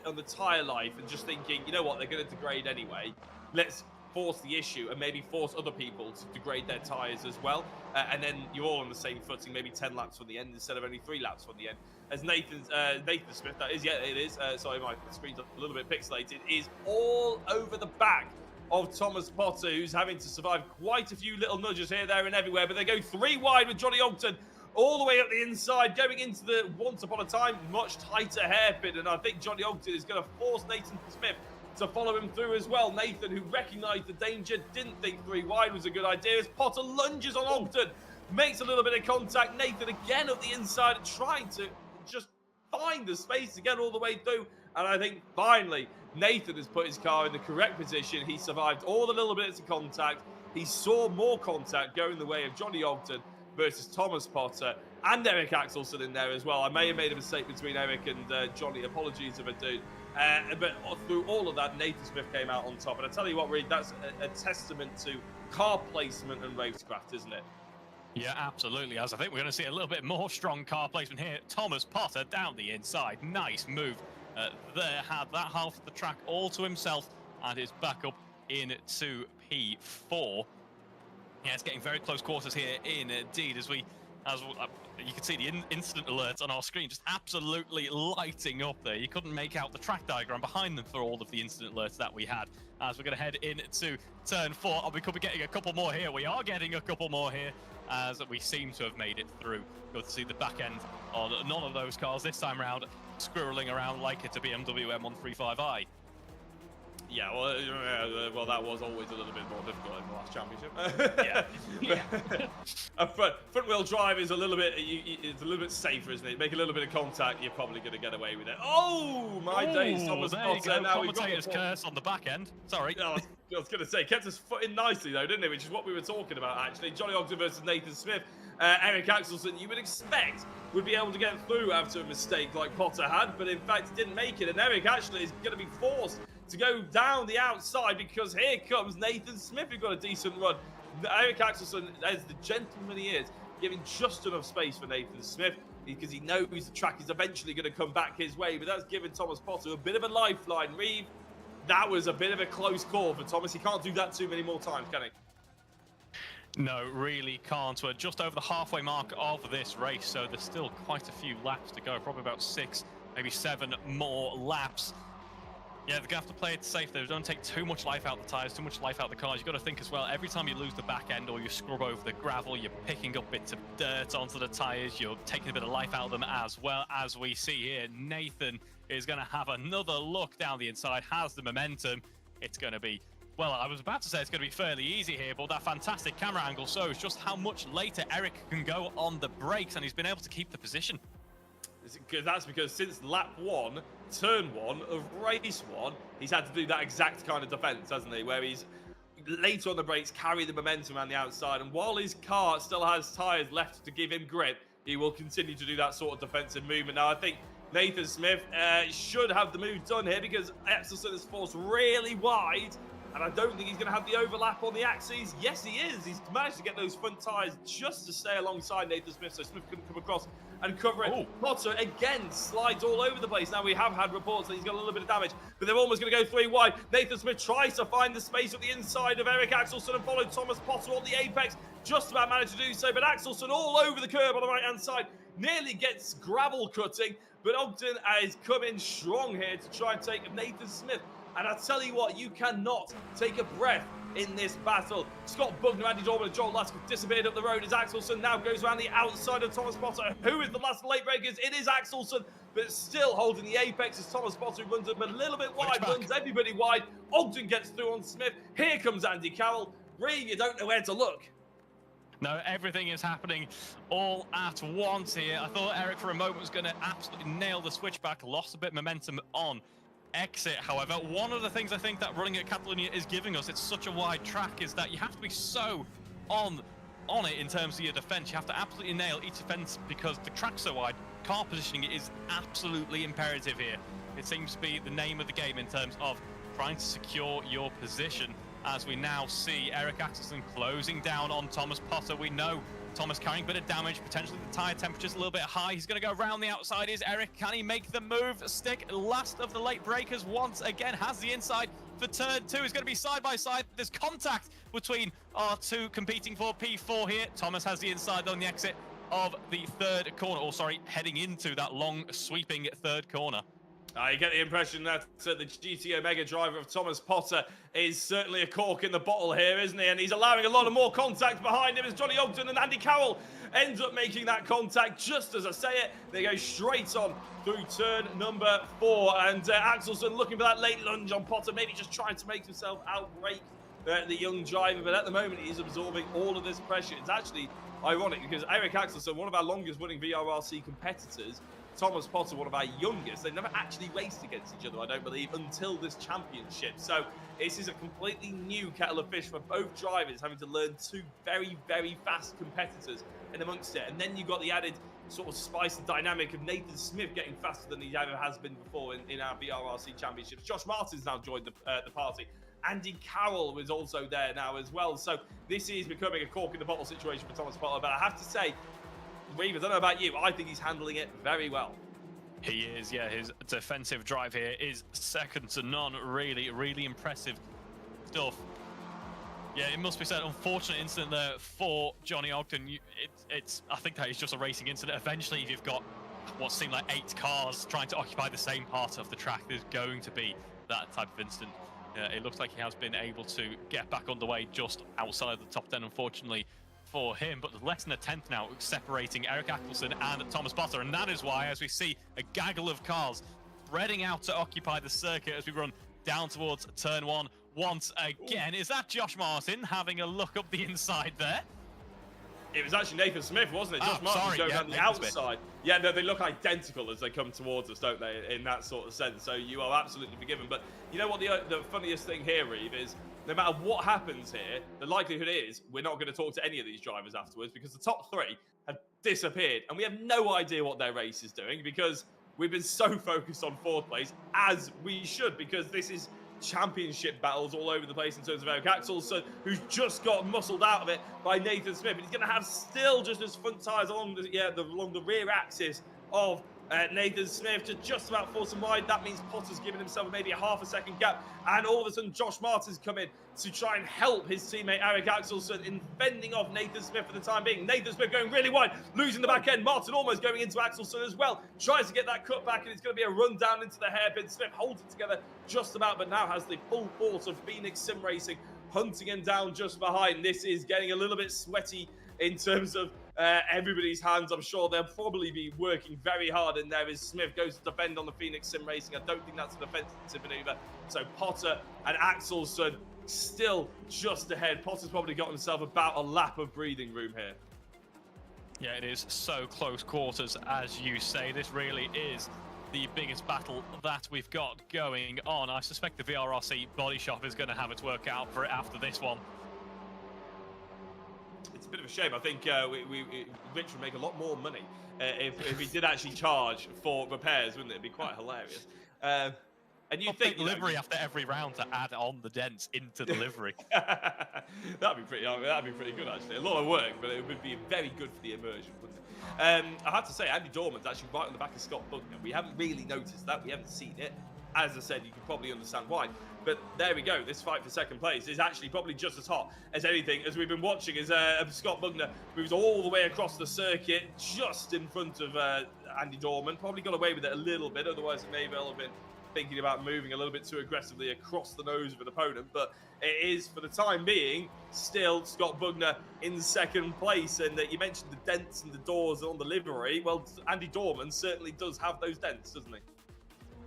on the tyre life, and just thinking, you know what, they're going to degrade anyway. Let's force the issue and maybe force other people to degrade their tyres as well, and then you're all on the same footing, maybe 10 laps from the end instead of only 3 laps from the end. As Nathan Smith, that is, yeah, it is, sorry, my screen's a little bit pixelated, is all over the back of Thomas Potter, who's having to survive quite a few little nudges here, there and everywhere, but they go 3 wide with Johnny Ogden all the way up the inside, going into the once upon a time much tighter hairpin, and I think Johnny Ogden is going to force Nathan Smith to follow him through as well. Nathan, who recognised the danger, didn't think 3 wide was a good idea, as Potter lunges on Ogden, makes a little bit of contact. Nathan again up the inside, trying to just find the space to get all the way through, and I think finally Nathan has put his car in the correct position. He survived all the little bits of contact. He saw more contact going the way of Johnny Ogden versus Thomas Potter, and Eric Axelsson in there as well. I may have made a mistake between Eric and Johnny. Apologies if I do. But through all of that, Nathan Smith came out on top. And I tell you what, Reed, that's a testament to car placement and racecraft, isn't it? Yeah, absolutely. As I think we're going to see a little bit more strong car placement here. Thomas Potter down the inside. Nice move there. Had that half of the track all to himself and is back up into P4. Yeah, it's getting very close quarters here indeed as you can see the incident alerts on our screen just absolutely lighting up there. You couldn't make out the track diagram behind them for all of the incident alerts that we had. As we're going to head into turn 4, and we could be getting a couple more here. We are getting a couple more here as we seem to have made it through. Good to see the back end on none of those cars this time around squirreling around like it's a BMW M135i. Yeah, well, that was always a little bit more difficult in the last championship. Yeah. A front-wheel drive is a little bit safer, isn't it? Make a little bit of contact, you're probably going to get away with it. Oh my days, Thomas Potter. Now we've got commentator's curse on the back end. Sorry. I was going to say, kept us foot in nicely though, didn't it? Which is what we were talking about actually. Johnny Ogden versus Nathan Smith. Eric Axelson, you would expect would be able to get through after a mistake like Potter had, but in fact he didn't make it. And Eric actually is going to be forced to go down the outside because here comes Nathan Smith, who got a decent run. Eric Axelson, as the gentleman he is, giving just enough space for Nathan Smith because he knows the track is eventually going to come back his way, but that's given Thomas Potter a bit of a lifeline. Reeve, that was a bit of a close call for Thomas. He can't do that too many more times, can he? No, really can't. We're just over the halfway mark of this race, so there's still quite a few laps to go, probably about 6, maybe 7 more laps. Yeah, they're going to have to play it safe. They don't take too much life out the tyres, too much life out the cars. You've got to think as well, every time you lose the back end or you scrub over the gravel, you're picking up bits of dirt onto the tyres. You're taking a bit of life out of them as well. As we see here, Nathan is going to have another look down the inside, has the momentum. It's going to be, well, I was about to say it's going to be fairly easy here, but that fantastic camera angle shows just how much later Eric can go on the brakes, and he's been able to keep the position. That's because since lap 1, turn 1 of race 1, he's had to do that exact kind of defence, hasn't he? Where he's later on the brakes, carry the momentum around the outside, and while his car still has tyres left to give him grip, he will continue to do that sort of defensive movement. Now, I think Nathan Smith should have the move done here because Axelson is forced really wide, and I don't think he's going to have the overlap on the axes. Yes, he is. He's managed to get those front tyres just to stay alongside Nathan Smith, so Smith couldn't come across and cover it. Oh. Potter again slides all over the place. Now we have had reports that he's got a little bit of damage, but they're almost going to go 3 wide. Nathan Smith tries to find the space at the inside of Eric Axelson and followed Thomas Potter on the apex. Just about managed to do so, but Axelson all over the curb on the right-hand side nearly gets gravel cutting, but Ogden has come in strong here to try and take Nathan Smith. And I tell you what, you cannot take a breath in this battle. Scott Bugner, Andy Dorman and Joel Lask have disappeared up the road as Axelson now goes around the outside of Thomas Potter. Who is the last late breakers? It is Axelson, but still holding the apex as Thomas Potter runs up a little bit wide, runs everybody wide. Ogden gets through on Smith. Here comes Andy Carroll. Really, you don't know where to look. No, everything is happening all at once here. I thought Eric for a moment was going to absolutely nail the switchback, lost a bit of momentum on exit. However, one of the things I think that running at Catalonia is giving us, it's such a wide track, is that you have to be so on it in terms of your defense. You have to absolutely nail each defense because the track's so wide. Car positioning is absolutely imperative here. It seems to be the name of the game in terms of trying to secure your position. As we now see Eric Axelson closing down on Thomas Potter. We know Thomas carrying a bit of damage, potentially the tyre temperature's a little bit high. He's going to go around the outside. Is Eric, can he make the move? Stick, last of the late breakers, once again has the inside for turn 2. It's going to be side by side. There's contact between our two competing for P4 here. Thomas has the inside on the exit of the third corner, or sorry, heading into that long sweeping third corner. I get the impression that the GT Omega driver of Thomas Potter is certainly a cork in the bottle here, isn't he? And he's allowing a lot of more contact behind him as Johnny Ogden and Andy Carroll ends up making that contact just as I say it. They go straight on through turn number 4. And Axelson looking for that late lunge on Potter, maybe just trying to make himself outbrake the young driver. But at the moment, he's absorbing all of this pressure. It's actually ironic because Eric Axelson, one of our longest running VRRC competitors, Thomas Potter, one of our youngest, they've never actually raced against each other, I don't believe, until this championship. So this is a completely new kettle of fish for both drivers, having to learn 2 very, very fast competitors in amongst it. And then you've got the added sort of spice and dynamic of Nathan Smith getting faster than he ever has been before in our VRRC championships. Josh Martin's now joined the party. Andy Carroll was also there now as well. So this is becoming a cork in the bottle situation for Thomas Potter. But I have to say, Reeve, I don't know about you, I think he's handling it very well. He is, yeah. His defensive drive here is second to none. Really, really impressive stuff. Yeah, it must be said, unfortunate incident there for Johnny Ogden. I think that is just a racing incident. Eventually, if you've got what seemed like 8 cars trying to occupy the same part of the track, there's going to be that type of incident. It looks like he has been able to get back underway just outside the top 10, unfortunately for him. But there's less than a tenth now separating Eric Axelsen and Thomas Potter, and that is why, as we see a gaggle of cars spreading out to occupy the circuit as we run down towards turn 1 once again. Is that Josh Martin having a look up the inside there? It was actually Nathan Smith, wasn't it? Josh Martin going down the outside. Yeah, no, they look identical as they come towards us, don't they, in that sort of sense. So you are absolutely forgiven. But you know what the funniest thing here, Reeve, is no matter what happens here, the likelihood is we're not going to talk to any of these drivers afterwards, because the top 3 have disappeared. And we have no idea what their race is doing, because we've been so focused on 4th place, as we should, because this is championship battles all over the place in terms of Eric Axelsen, who's just got muscled out of it by Nathan Smith, and he's going to have still just his front tyres along the rear axis of Nathan Smith to just about force him wide. That means Potter's giving himself maybe a half a second gap, and all of a sudden Josh Martin's come in to try and help his teammate Eric Axelsen in fending off Nathan Smith for the time being. Nathan Smith going really wide, losing the back end. Martin almost going into Axelsen as well, tries to get that cut back, and it's going to be a run down into the hairpin. Smith holds it together just about, but now has the full force of Phoenix Sim Racing hunting him down just behind. This is getting a little bit sweaty in terms of everybody's hands. I'm sure they'll probably be working very hard in there as Smith goes to defend on the Phoenix Sim Racing. I don't think that's an offensive maneuver. So Potter and Axelsen still just ahead. Potter's probably got himself about a lap of breathing room here. Yeah, it is so close quarters, as you say. This really is the biggest battle that we've got going on. I suspect the VRRC body shop is going to have its work out for it after this one. It's a bit of a shame. I think Rich would make a lot more money if he did actually charge for repairs, wouldn't it? It'd be quite hilarious. And you think livery after every round to add on the dents into the livery. that'd be pretty good actually. A lot of work, but it would be very good for the immersion, wouldn't it? I have to say, Andy Dorman's actually right on the back of Scott Bugner. We haven't really noticed that. We haven't seen it. As I said, you can probably understand why. But there we go. This fight for second place is actually probably just as hot as anything as we've been watching as Scott Bugner moves all the way across the circuit just in front of Andy Dorman. Probably got away with it a little bit. Otherwise, it may well have been thinking about moving a little bit too aggressively across the nose of an opponent. But it is, for the time being, still Scott Bugner in second place. And you mentioned the dents and the doors on the livery. Well, Andy Dorman certainly does have those dents, doesn't he?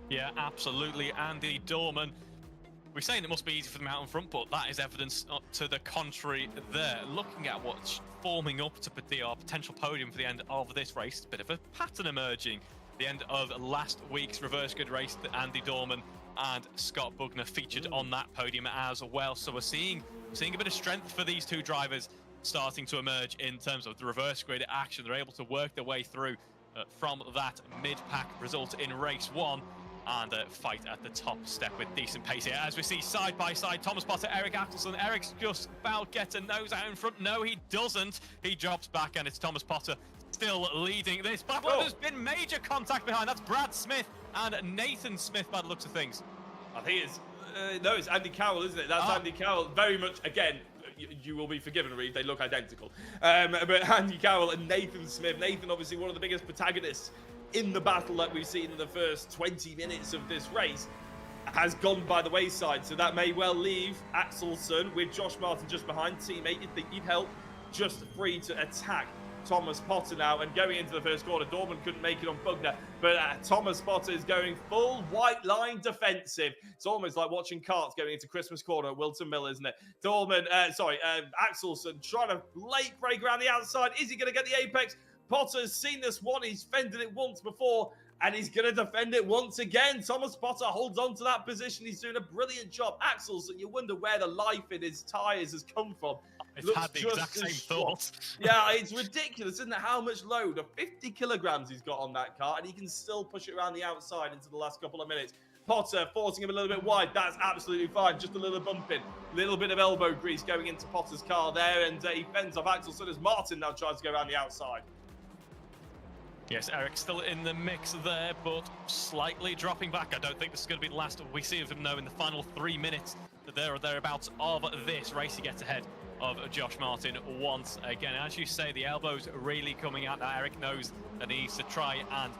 Yeah, absolutely. Andy Dorman. We're saying it must be easy for them out in front, but that is evidence to the contrary there. Looking at what's forming up to be our potential podium for the end of this race, a bit of a pattern emerging. The end of last week's reverse grid race, Andy Dorman and Scott Bugner featured on that podium as well. So we're seeing a bit of strength for these two drivers starting to emerge in terms of the reverse grid action. They're able to work their way through from that mid-pack result in race 1. And fight at the top step with decent pace here. As we see side by side, Thomas Potter, Eric Axelsen. Eric's just about gets a nose out in front. No, he doesn't. He drops back, and it's Thomas Potter still leading this battle. There's been major contact behind. That's Brad Smith and Nathan Smith by the looks of things. I think it's it's Andy Carroll, isn't it? That's Andy Carroll. Very much, again, you will be forgiven, Reed. They look identical. But Andy Carroll and Nathan Smith. Nathan, obviously, one of the biggest protagonists in the battle that we've seen in the first 20 minutes of this race, has gone by the wayside. So that may well leave Axelsen with Josh Martin just behind. Teammate, you'd think he'd help, just free to attack Thomas Potter now. And going into the first corner, Dorman couldn't make it on Bugner, but Thomas Potter is going full white line defensive. It's almost like watching carts going into Christmas corner at Wilton Mill, isn't it? Axelsen trying to late break around the outside. Is he going to get the apex? Potter's seen this one. He's fended it once before, and he's going to defend it once again. Thomas Potter holds on to that position. He's doing a brilliant job. Axelsen, you wonder where the life in his tyres has come from. It's had the exact same thought. Yeah, it's ridiculous, isn't it? How much load of 50 kilograms he's got on that car, and he can still push it around the outside into the last couple of minutes. Potter forcing him a little bit wide. That's absolutely fine. Just a little bump in. Little bit of elbow grease going into Potter's car there, and he fends off Axelson as Martin now tries to go around the outside. Yes, Eric still in the mix there, but slightly dropping back. I don't think this is going to be the last we see of him now in the final 3 minutes that there or thereabouts of this race. He gets ahead of Josh Martin once again. As you say, the elbows really coming out. That Eric knows that he needs to try and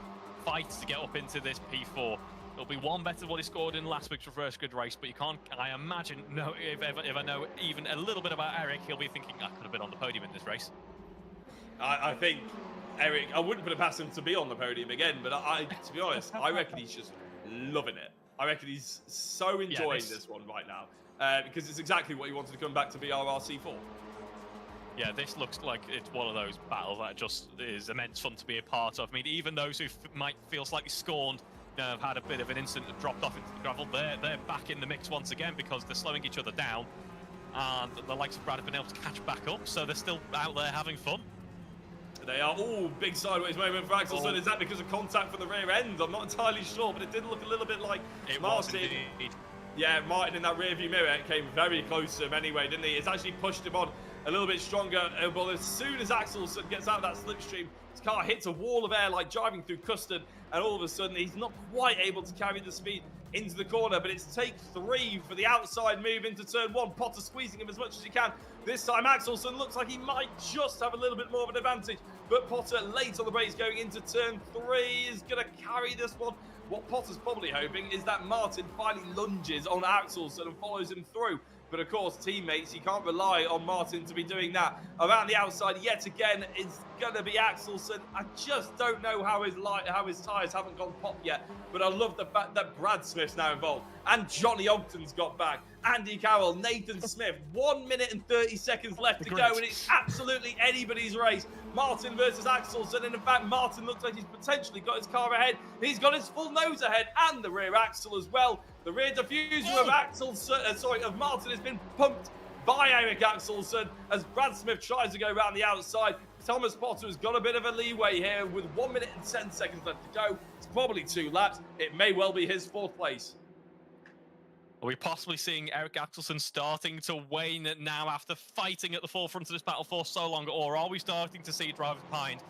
fight to get up into this P4. It'll be one better than what he scored in last week's reverse grid race, but you can't, I imagine, no, if I know even a little bit about Eric, he'll be thinking, I could have been on the podium in this race. I think Eric, I wouldn't put it past him to be on the podium again, but to be honest, I reckon he's just loving it. I reckon he's so enjoying this one right now, because it's exactly what he wanted to come back to VRRC for. Yeah, this looks like it's one of those battles that just is immense fun to be a part of. I mean, even those who might feel slightly scorned, have had a bit of an instant and dropped off into the gravel, they're back in the mix once again because they're slowing each other down, and the likes of Brad have been able to catch back up, so they're still out there having fun. They are all big sideways moment for Axelson. Is that because of contact from the rear end? I'm not entirely sure, but it did look a little bit like Martin. Yeah, Martin in that rear view mirror came very close to him anyway, didn't he? It's actually pushed him on a little bit stronger. But as soon as Axelson gets out of that slipstream, his car hits a wall of air like driving through custard, and all of a sudden he's not quite able to carry the speed into the corner, but it's take 3 for the outside move into turn 1. Potter squeezing him as much as he can. This time Axelson looks like he might just have a little bit more of an advantage, but Potter late on the brakes going into turn 3 is going to carry this one. What Potter's probably hoping is that Martin finally lunges on Axelson and follows him through. But of course, teammates, you can't rely on Martin to be doing that. Around the outside yet again, it's going to be Axelson. I just don't know how his tyres haven't gone pop yet. But I love the fact that Brad Smith's now involved. And Johnny Ogden's got back. Andy Carroll, Nathan Smith. 1 minute and 30 seconds left to go. And it's absolutely anybody's race. Martin versus Axelson. And in fact, Martin looks like he's potentially got his car ahead. He's got his full nose ahead and the rear axle as well. The rear diffuser of Martin has been pumped by Eric Axelson as Brad Smith tries to go around the outside. Thomas Potter has got a bit of a leeway here with 1 minute and 10 seconds left to go. It's probably 2 laps. It may well be his 4th place. Are we possibly seeing Eric Axelson starting to wane now after fighting at the forefront of this battle for so long, or are we starting to see drivers behind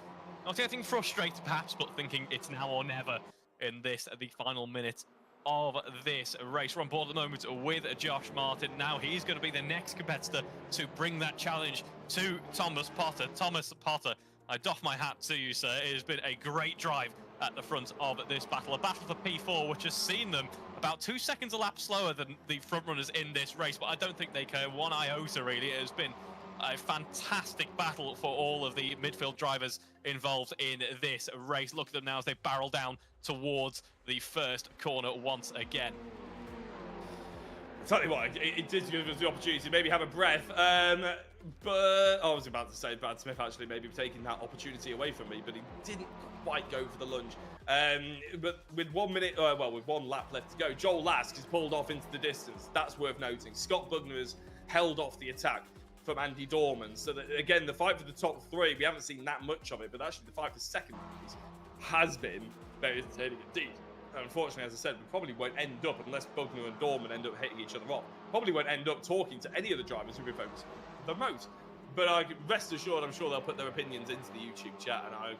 not getting frustrated perhaps, but thinking it's now or never in this, the final minute of this race? We're on board at the moment with Josh Martin. Now he's going to be the next competitor to bring that challenge to Thomas Potter. Thomas Potter, I doff my hat to you, sir. It has been a great drive at the front of this battle. A battle for P4, which has seen them about 2 seconds a lap slower than the front runners in this race, but I don't think they care one iota, really. It has been a fantastic battle for all of the midfield drivers involved in this race. Look at them now as they barrel down towards the first corner once again. I'll tell you what, it did give us the opportunity to maybe have a breath, but I was about to say Brad Smith actually maybe taking that opportunity away from me, but he didn't quite go for the lunge. But with 1 minute, with 1 lap left to go, Joel Lask has pulled off into the distance. That's worth noting. Scott Bugner has held off the attack from Andy Dorman. So that, again, the fight for the top 3, we haven't seen that much of it, but actually the fight for second place has been very entertaining indeed. And unfortunately, as I said, we probably won't end up, unless Bugner and Dorman end up hitting each other off, probably won't end up talking to any of the drivers who we're focusing on the most. But rest assured, I'm sure they'll put their opinions into the YouTube chat, and I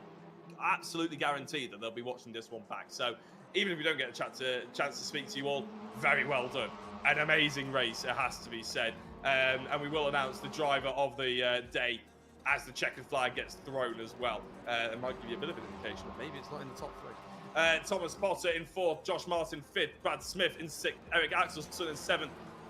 absolutely guarantee that they'll be watching this one back. So even if we don't get a chance to speak to you all, very well done. An amazing race, it has to be said. And we will announce the driver of the day as the checkered flag gets thrown as well. It might give you a bit of an indication that maybe it's not in the top 3. Thomas Potter in 4th, Josh Martin 5th, Brad Smith in 6th, Eric Axelson in 7th.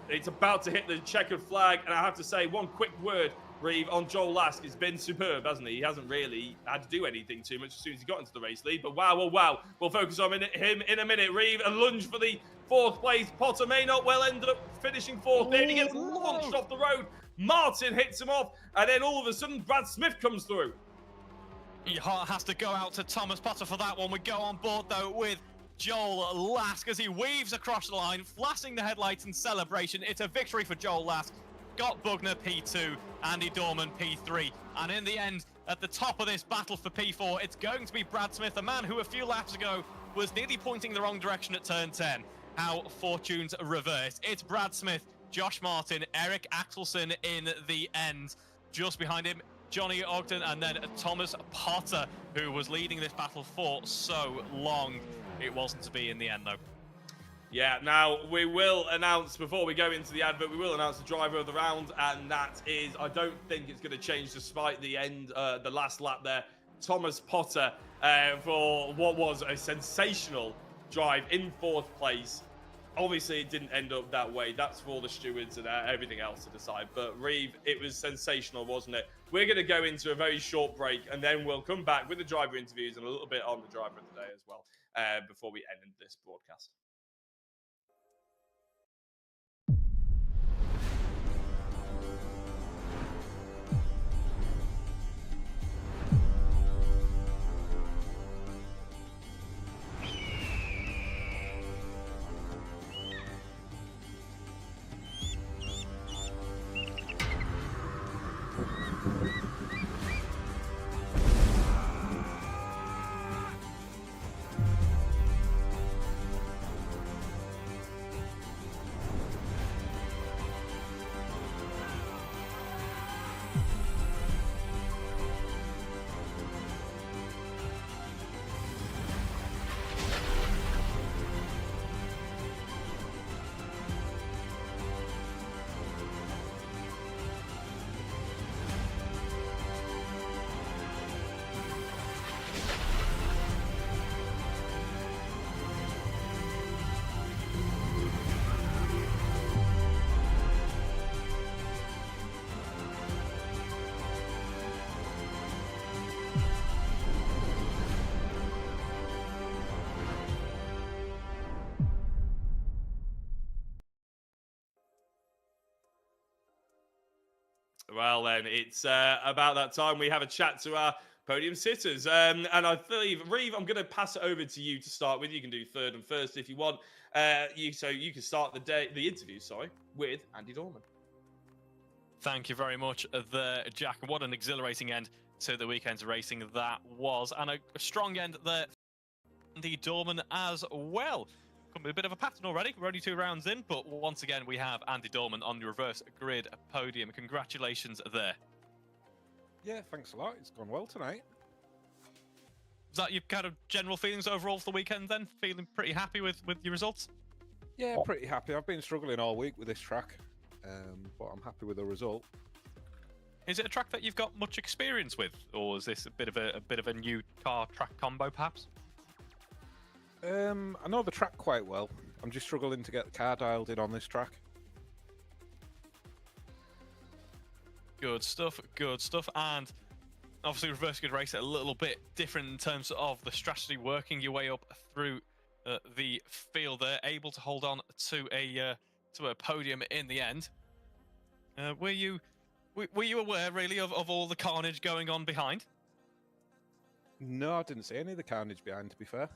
It's about to hit the checkered flag, and I have to say one quick word, Reeve, on Joel Lask. He's been superb, hasn't he? He hasn't really had to do anything too much as soon as he got into the race lead, but wow. We'll focus on him in a minute. Reeve, a lunge for the 4th place. Potter may not well end up finishing 4th. Then he gets launched off the road. Martin hits him off, and then all of a sudden, Brad Smith comes through. Your heart has to go out to Thomas Potter for that one. We go on board, though, with Joel Lask as he weaves across the line, flashing the headlights in celebration. It's a victory for Joel Lask. Scott Bugner P2, Andy Dorman P3. And in the end, at the top of this battle for P4, it's going to be Brad Smith, a man who a few laps ago was nearly pointing the wrong direction at turn 10. how fortunes reverse. It's Brad Smith, Josh Martin, Eric Axelson in the end. Just behind him, Johnny Ogden, and then Thomas Potter, who was leading this battle for so long. It wasn't to be in the end, though. Yeah, now we will announce, before we go into the advert, we will announce the driver of the round, and that is, I don't think it's going to change despite the end, the last lap there, Thomas Potter, for what was a sensational drive in 4th place. Obviously, it didn't end up that way. That's for the stewards and everything else to decide. But Reeve, it was sensational, wasn't it? We're going to go into a very short break, and then we'll come back with the driver interviews and a little bit on the driver of the day as well, before we end this broadcast. Well, then, it's about that time we have a chat to our podium sitters. And I believe, Reeve, I'm going to pass it over to you to start with. You can do third and first if you want. So you can start the interview, with Andy Dorman. Thank you very much there, Jack. What an exhilarating end to the weekend's racing that was. And a strong end there, Andy Dorman as well. Could be a bit of a pattern already. We're only 2 rounds in, but once again, we have Andy Dorman on the reverse grid podium. Congratulations there. Yeah, thanks a lot. It's gone well tonight. Is that your kind of general feelings overall for the weekend then? Feeling pretty happy with your results? Yeah, pretty happy. I've been struggling all week with this track, but I'm happy with the result. Is it a track that you've got much experience with, or is this a bit of a new car track combo perhaps? I know the track quite well. I'm just struggling to get the car dialed in on this track. Good stuff, and obviously reverse grid race a little bit different in terms of the strategy, working your way up through the field there, able to hold on to a podium in the end. Were you aware really of all the carnage going on behind? No, I didn't see any of the carnage behind, to be fair.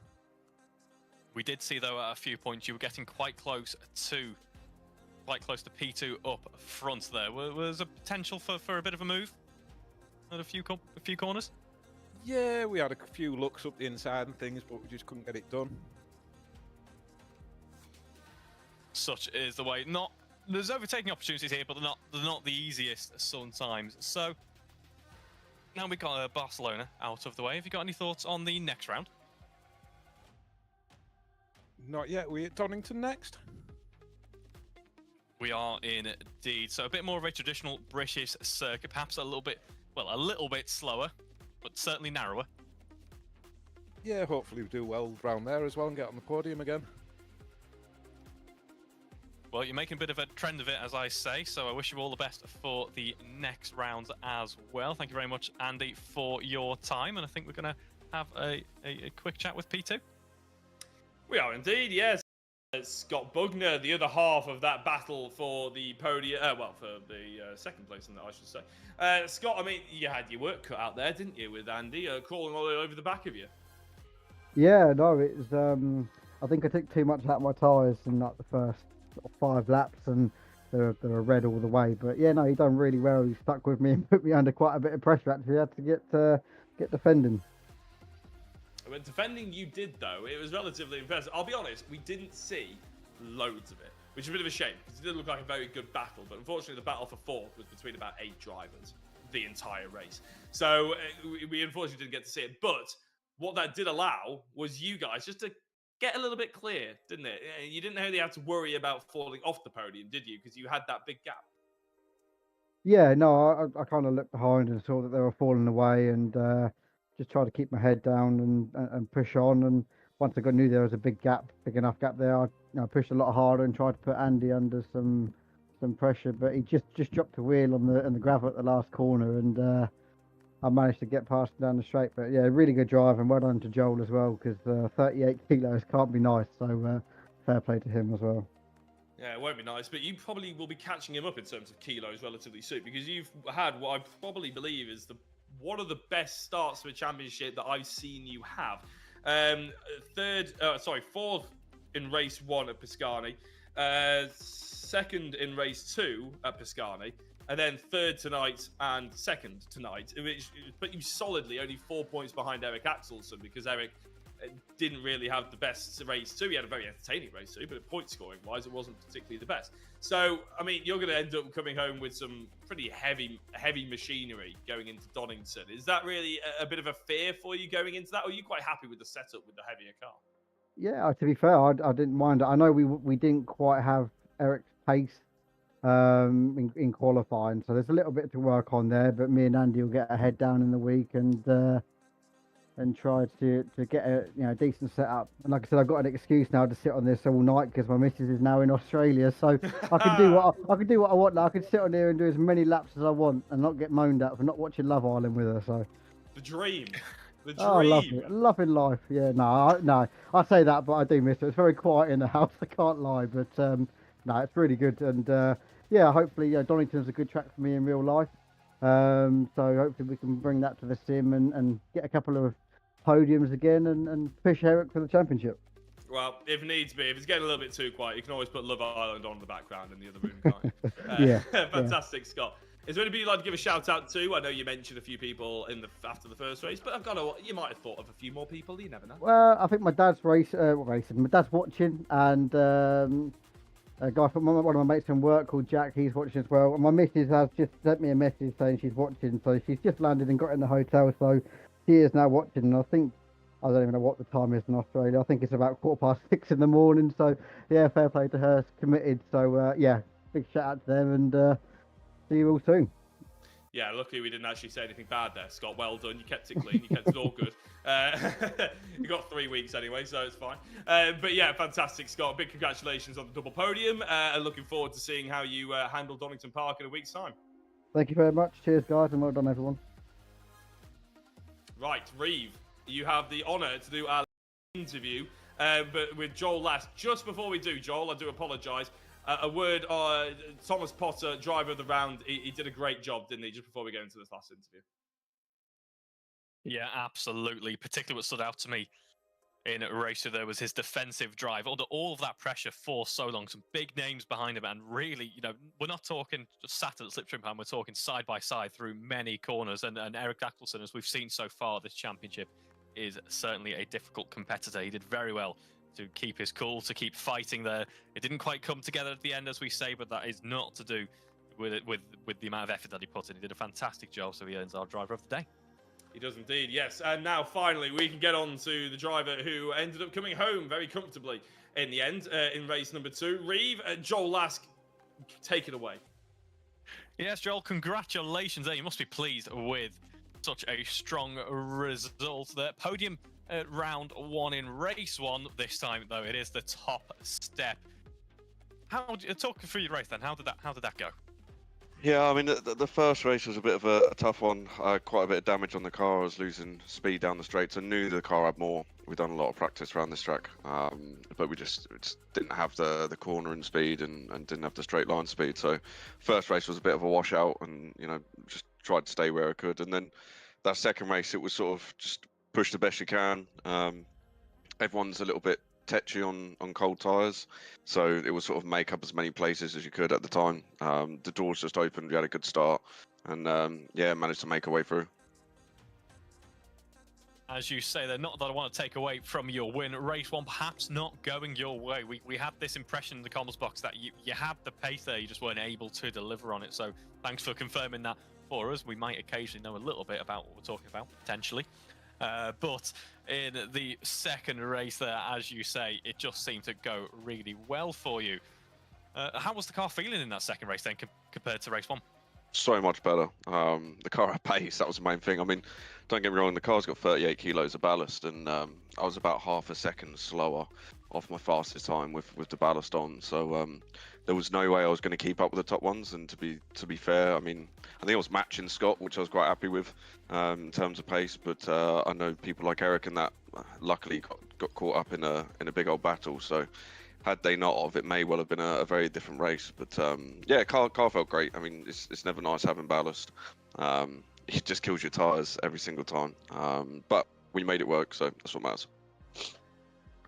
We did see, though, at a few points you were getting quite close to P2 up front there. Was a potential for a bit of a move at a few corners? Yeah, we had a few looks up the inside and things, but we just couldn't get it done. Such is the way. There's overtaking opportunities here, but they're not the easiest sometimes. So now we've got Barcelona out of the way. Have you got any thoughts on the next round? Not yet. We're at Donington next. We are indeed. So a bit more of a traditional British circuit, perhaps a little bit slower, but certainly narrower. Yeah, hopefully we do well around there as well and get on the podium again. Well, you're making a bit of a trend of it, as I say, so I wish you all the best for the next round as well. Thank you very much, Andy, for your time, and I think we're going to have a quick chat with P2. We are indeed, yes. Scott Bugner, the other half of that battle for the podium, for the second place in that, I should say. Scott, I mean, you had your work cut out there, didn't you, with Andy, crawling all over the back of you? Yeah, no, it was. I think I took too much out of my tyres in like the first 5 laps, and they were red all the way. But yeah, no, he done really well. He stuck with me and put me under quite a bit of pressure. Actually, I had to get defending. When defending you did, though, it was relatively impressive. I'll be honest, we didn't see loads of it, which is a bit of a shame because it did look like a very good battle. But unfortunately, the battle for fourth was between about 8 drivers the entire race. So we unfortunately didn't get to see it. But what that did allow was you guys just to get a little bit clear, didn't it? You didn't really have to worry about falling off the podium, did you? Because you had that big gap. Yeah, no, I kind of looked behind and saw that they were falling away, and just tried to keep my head down and push on. And once I knew there was a big enough gap there, I pushed a lot harder and tried to put Andy under some pressure. But he just dropped the wheel on the gravel at the last corner, and I managed to get past him down the straight. But yeah, really good drive, and well done to Joel as well, because 38 kilos can't be nice. So fair play to him as well. Yeah, it won't be nice, but you probably will be catching him up in terms of kilos relatively soon, because you've had what I probably believe is one of the best starts to a championship that I've seen you have. Fourth in race 1 at Pascani, second in race 2 at Pascani, and then third tonight and second tonight, which put you solidly only 4 points behind Eric Axelson, because Eric didn't really have the best race 2. He had a very entertaining race 2, but point scoring wise, it wasn't particularly the best. So, I mean, you're going to end up coming home with some pretty heavy machinery going into Donington. Is that really a bit of a fear for you going into that, or are you quite happy with the setup with the heavier car? Yeah, to be fair, I didn't mind it. I know we didn't quite have Eric's pace in qualifying, so there's a little bit to work on there. But me and Andy will get our head down in the week and try to get a decent setup. And like I said, I've got an excuse now to sit on this all night because my missus is now in Australia, so I can do what I want now. I can sit on here and do as many laps as I want and not get moaned at for not watching Love Island with her. So the dream. The dream. Oh, lovely life. Yeah, no, I say that, but I do miss it. It's very quiet in the house. I can't lie, but no, it's really good. And yeah, hopefully Donington's a good track for me in real life. So hopefully we can bring that to the sim and get a couple of podiums again and push Eric for the championship. Well, if needs be, if it's getting a little bit too quiet, you can always put Love Island on in the background in the other room, can't you? Fantastic, yeah. Scott. Is there anybody you'd like to give a shout out to? I know you mentioned a few people after the first race, but you might have thought of a few more people. You never know. Well, I think my dad's racing. My dad's watching, and a guy from one of my mates from work called Jack, he's watching as well. And my missus has just sent me a message saying she's watching, so she's just landed and got in the hotel, so she is now watching. And I think, I don't even know what the time is in Australia. I think it's about 6:15 in the morning. So yeah, fair play to her, committed. So yeah, big shout out to them, and see you all soon. Yeah, luckily we didn't actually say anything bad there, Scott. Well done. You kept it clean. You kept it all good. You got 3 weeks anyway, so it's fine. But yeah, fantastic, Scott. Big congratulations on the double podium. And looking forward to seeing how you handle Donington Park in a week's time. Thank you very much. Cheers, guys, and well done, everyone. Right, Reeve, you have the honour to do our interview, but with Joel last. Just before we do, Joel, I do apologise. A word on Thomas Potter, driver of the round. He did a great job, didn't he, just before we go into this last interview? Yeah, absolutely. Particularly what stood out to me in race 2 there was his defensive drive. All of that pressure for so long, some big names behind him, and really, we're not talking just sat at the slipstream pan, we're talking side by side through many corners. And Eric Axelson, as we've seen so far this championship, is certainly a difficult competitor. He did very well to keep his cool, to keep fighting there. It didn't quite come together at the end, as we say, but that is not to do with the amount of effort that he put in. He did a fantastic job, so he earns our driver of the day. He does indeed, yes. And now, finally, we can get on to the driver who ended up coming home very comfortably in the end in race number 2. Reeve, Joel Lask, take it away. Yes, Joel, congratulations there. You must be pleased with such a strong result there. Podium round 1 in race 1. This time, though, it is the top step. Talk through your race then. How did that go? Yeah, I mean, the first race was a bit of a tough one. Quite a bit of damage on the car. I was losing speed down the straights. I knew the car had more. We'd done a lot of practice around this track, but we just didn't have the cornering speed and didn't have the straight line speed. So first race was a bit of a washout, and just tried to stay where I could. And then that second race, it was sort of just push the best you can. Everyone's a little bit tetchy on cold tyres, so it was sort of make up as many places as you could at the time. The doors just opened, we had a good start, and yeah, managed to make our way through. as you say, they're not that I want to take away from your win. Race 1 perhaps not going your way. We had this impression in the comments box that you had the pace there, you just weren't able to deliver on it. So thanks for confirming that for us. We might occasionally know a little bit about what we're talking about, potentially. But in the second race there, as you say, it just seemed to go really well for you. How was the car feeling in that second race then compared to race 1? So much better. The car had pace, that was the main thing. I mean, don't get me wrong, the car's got 38 kilos of ballast, and I was about half a second slower off my fastest time with the ballast on. So there was no way I was going to keep up with the top ones. And to be fair, I mean, I think I was matching Scott, which I was quite happy with in terms of pace. But I know people like Eric and that luckily got caught up in a big old battle. So had they not of, it may well have been a very different race. But yeah, car felt great. I mean, it's never nice having ballast. It just kills your tyres every single time. But we made it work, so that's what matters.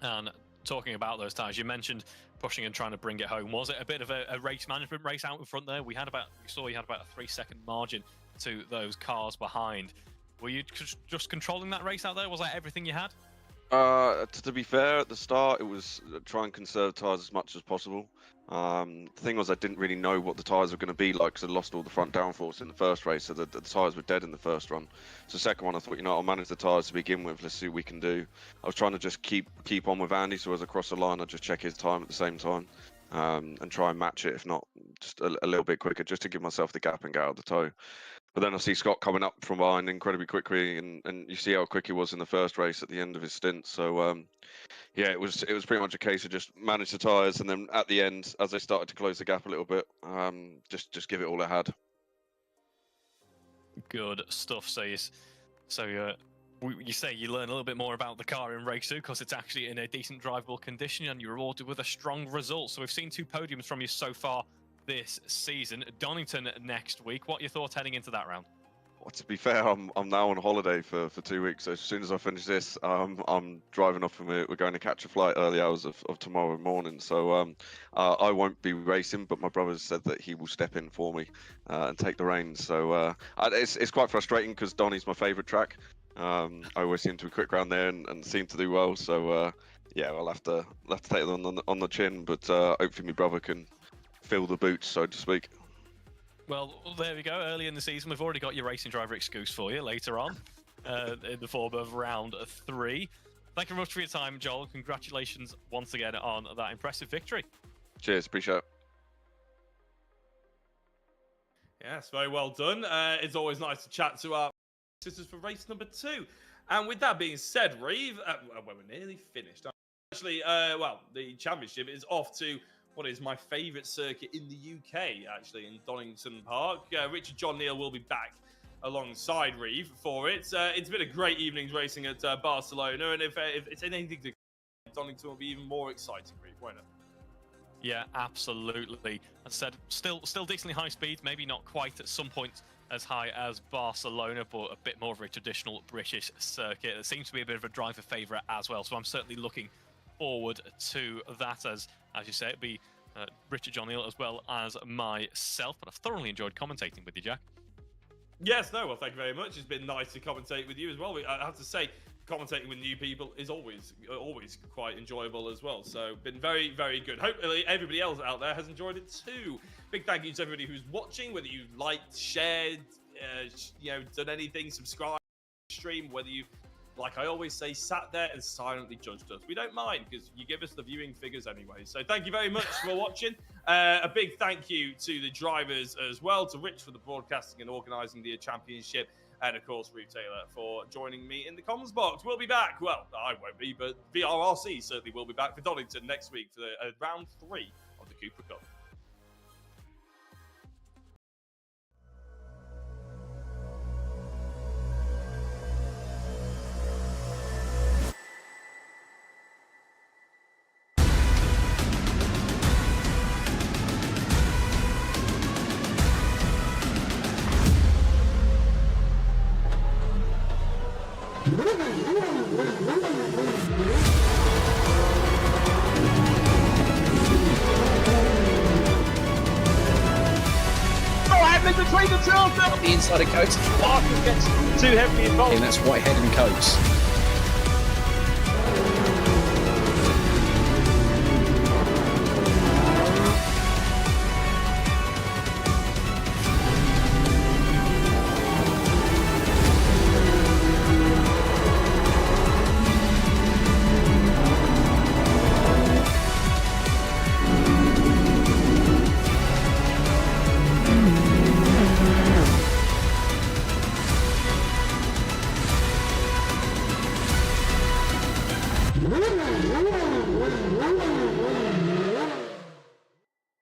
And talking about those tyres, you mentioned pushing and trying to bring it home. Was it a bit of a race management race out in front there? We saw you had about a 3-second margin to those cars behind. Were you just controlling that race out there? Was that everything you had? To be fair, at the start, it was try and conserve tyres as much as possible. The thing was, I didn't really know what the tyres were going to be like because I lost all the front downforce in the first race, so the tyres were dead in the first run. So second one, I thought, I'll manage the tyres to begin with. Let's see what we can do. I was trying to just keep on with Andy, so as I cross the line, I'd just check his time at the same time and try and match it, if not just a little bit quicker, just to give myself the gap and get out of the tow. But then I see Scott coming up from behind incredibly quickly, and you see how quick he was in the first race at the end of his stint. So yeah, it was pretty much a case of just manage the tyres, and then at the end, as they started to close the gap a little bit, just give it all I had. Good stuff. So you say you learn a little bit more about the car in race 2 because it's actually in a decent drivable condition, and you're rewarded with a strong result. So we've seen 2 podiums from you so far this season. Donington next week. What are your thoughts heading into that round? Well, to be fair, I'm now on holiday for 2 weeks. So as soon as I finish this, I'm driving off, and we're going to catch a flight early hours of tomorrow morning. So I won't be racing, but my brother said that he will step in for me and take the reins. So it's quite frustrating because Donny's my favourite track. I always seem to be quick around there and seem to do well. So yeah, I'll have to take it on the chin. But hopefully my brother can fill the boots, so to speak. Well, there we go. Early in the season, we've already got your racing driver excuse for you later on in the form of round 3. Thank you very much for your time, Joel. Congratulations once again on that impressive victory. Cheers, appreciate it. Yes, very well done. It's always nice to chat to our sisters for race number 2. And with that being said, Reeve, well, we're nearly finished. Actually, well, the championship is off to what is my favourite circuit in the UK, actually, in Donington Park. Richard John Neal will be back alongside Reeve for it. It's been a great evening's racing at Barcelona, and if it's anything to Donington will be even more exciting, Reeve, won't it? Yeah, absolutely. As I said, still decently high speed, maybe not quite at some points as high as Barcelona, but a bit more of a traditional British circuit. It seems to be a bit of a driver favourite as well, so I'm certainly looking forward to that. As you say, it'll be Richard John Neal as well as myself, but I've thoroughly enjoyed commentating with you, Jack. Yes, no, well, thank you very much. It's been nice to commentate with you as well. I have to say, commentating with new people is always quite enjoyable as well. So, been very, very good. Hopefully, everybody else out there has enjoyed it too. Big thank you to everybody who's watching, whether you liked, shared, done anything, subscribed, stream, whether you, like I always say, sat there and silently judged us. We don't mind because you give us the viewing figures anyway. So thank you very much for watching. A big thank you to the drivers as well, to Rich for the broadcasting and organising the championship, and of course Reeve Taylor for joining me in the comms box. We'll be back. Well, I won't be, but VRRC certainly will be back for Donington next week for round 3 of the Cupra Cup. The insider coats. Marcus gets too heavily involved. And that's Whitehead and Coates.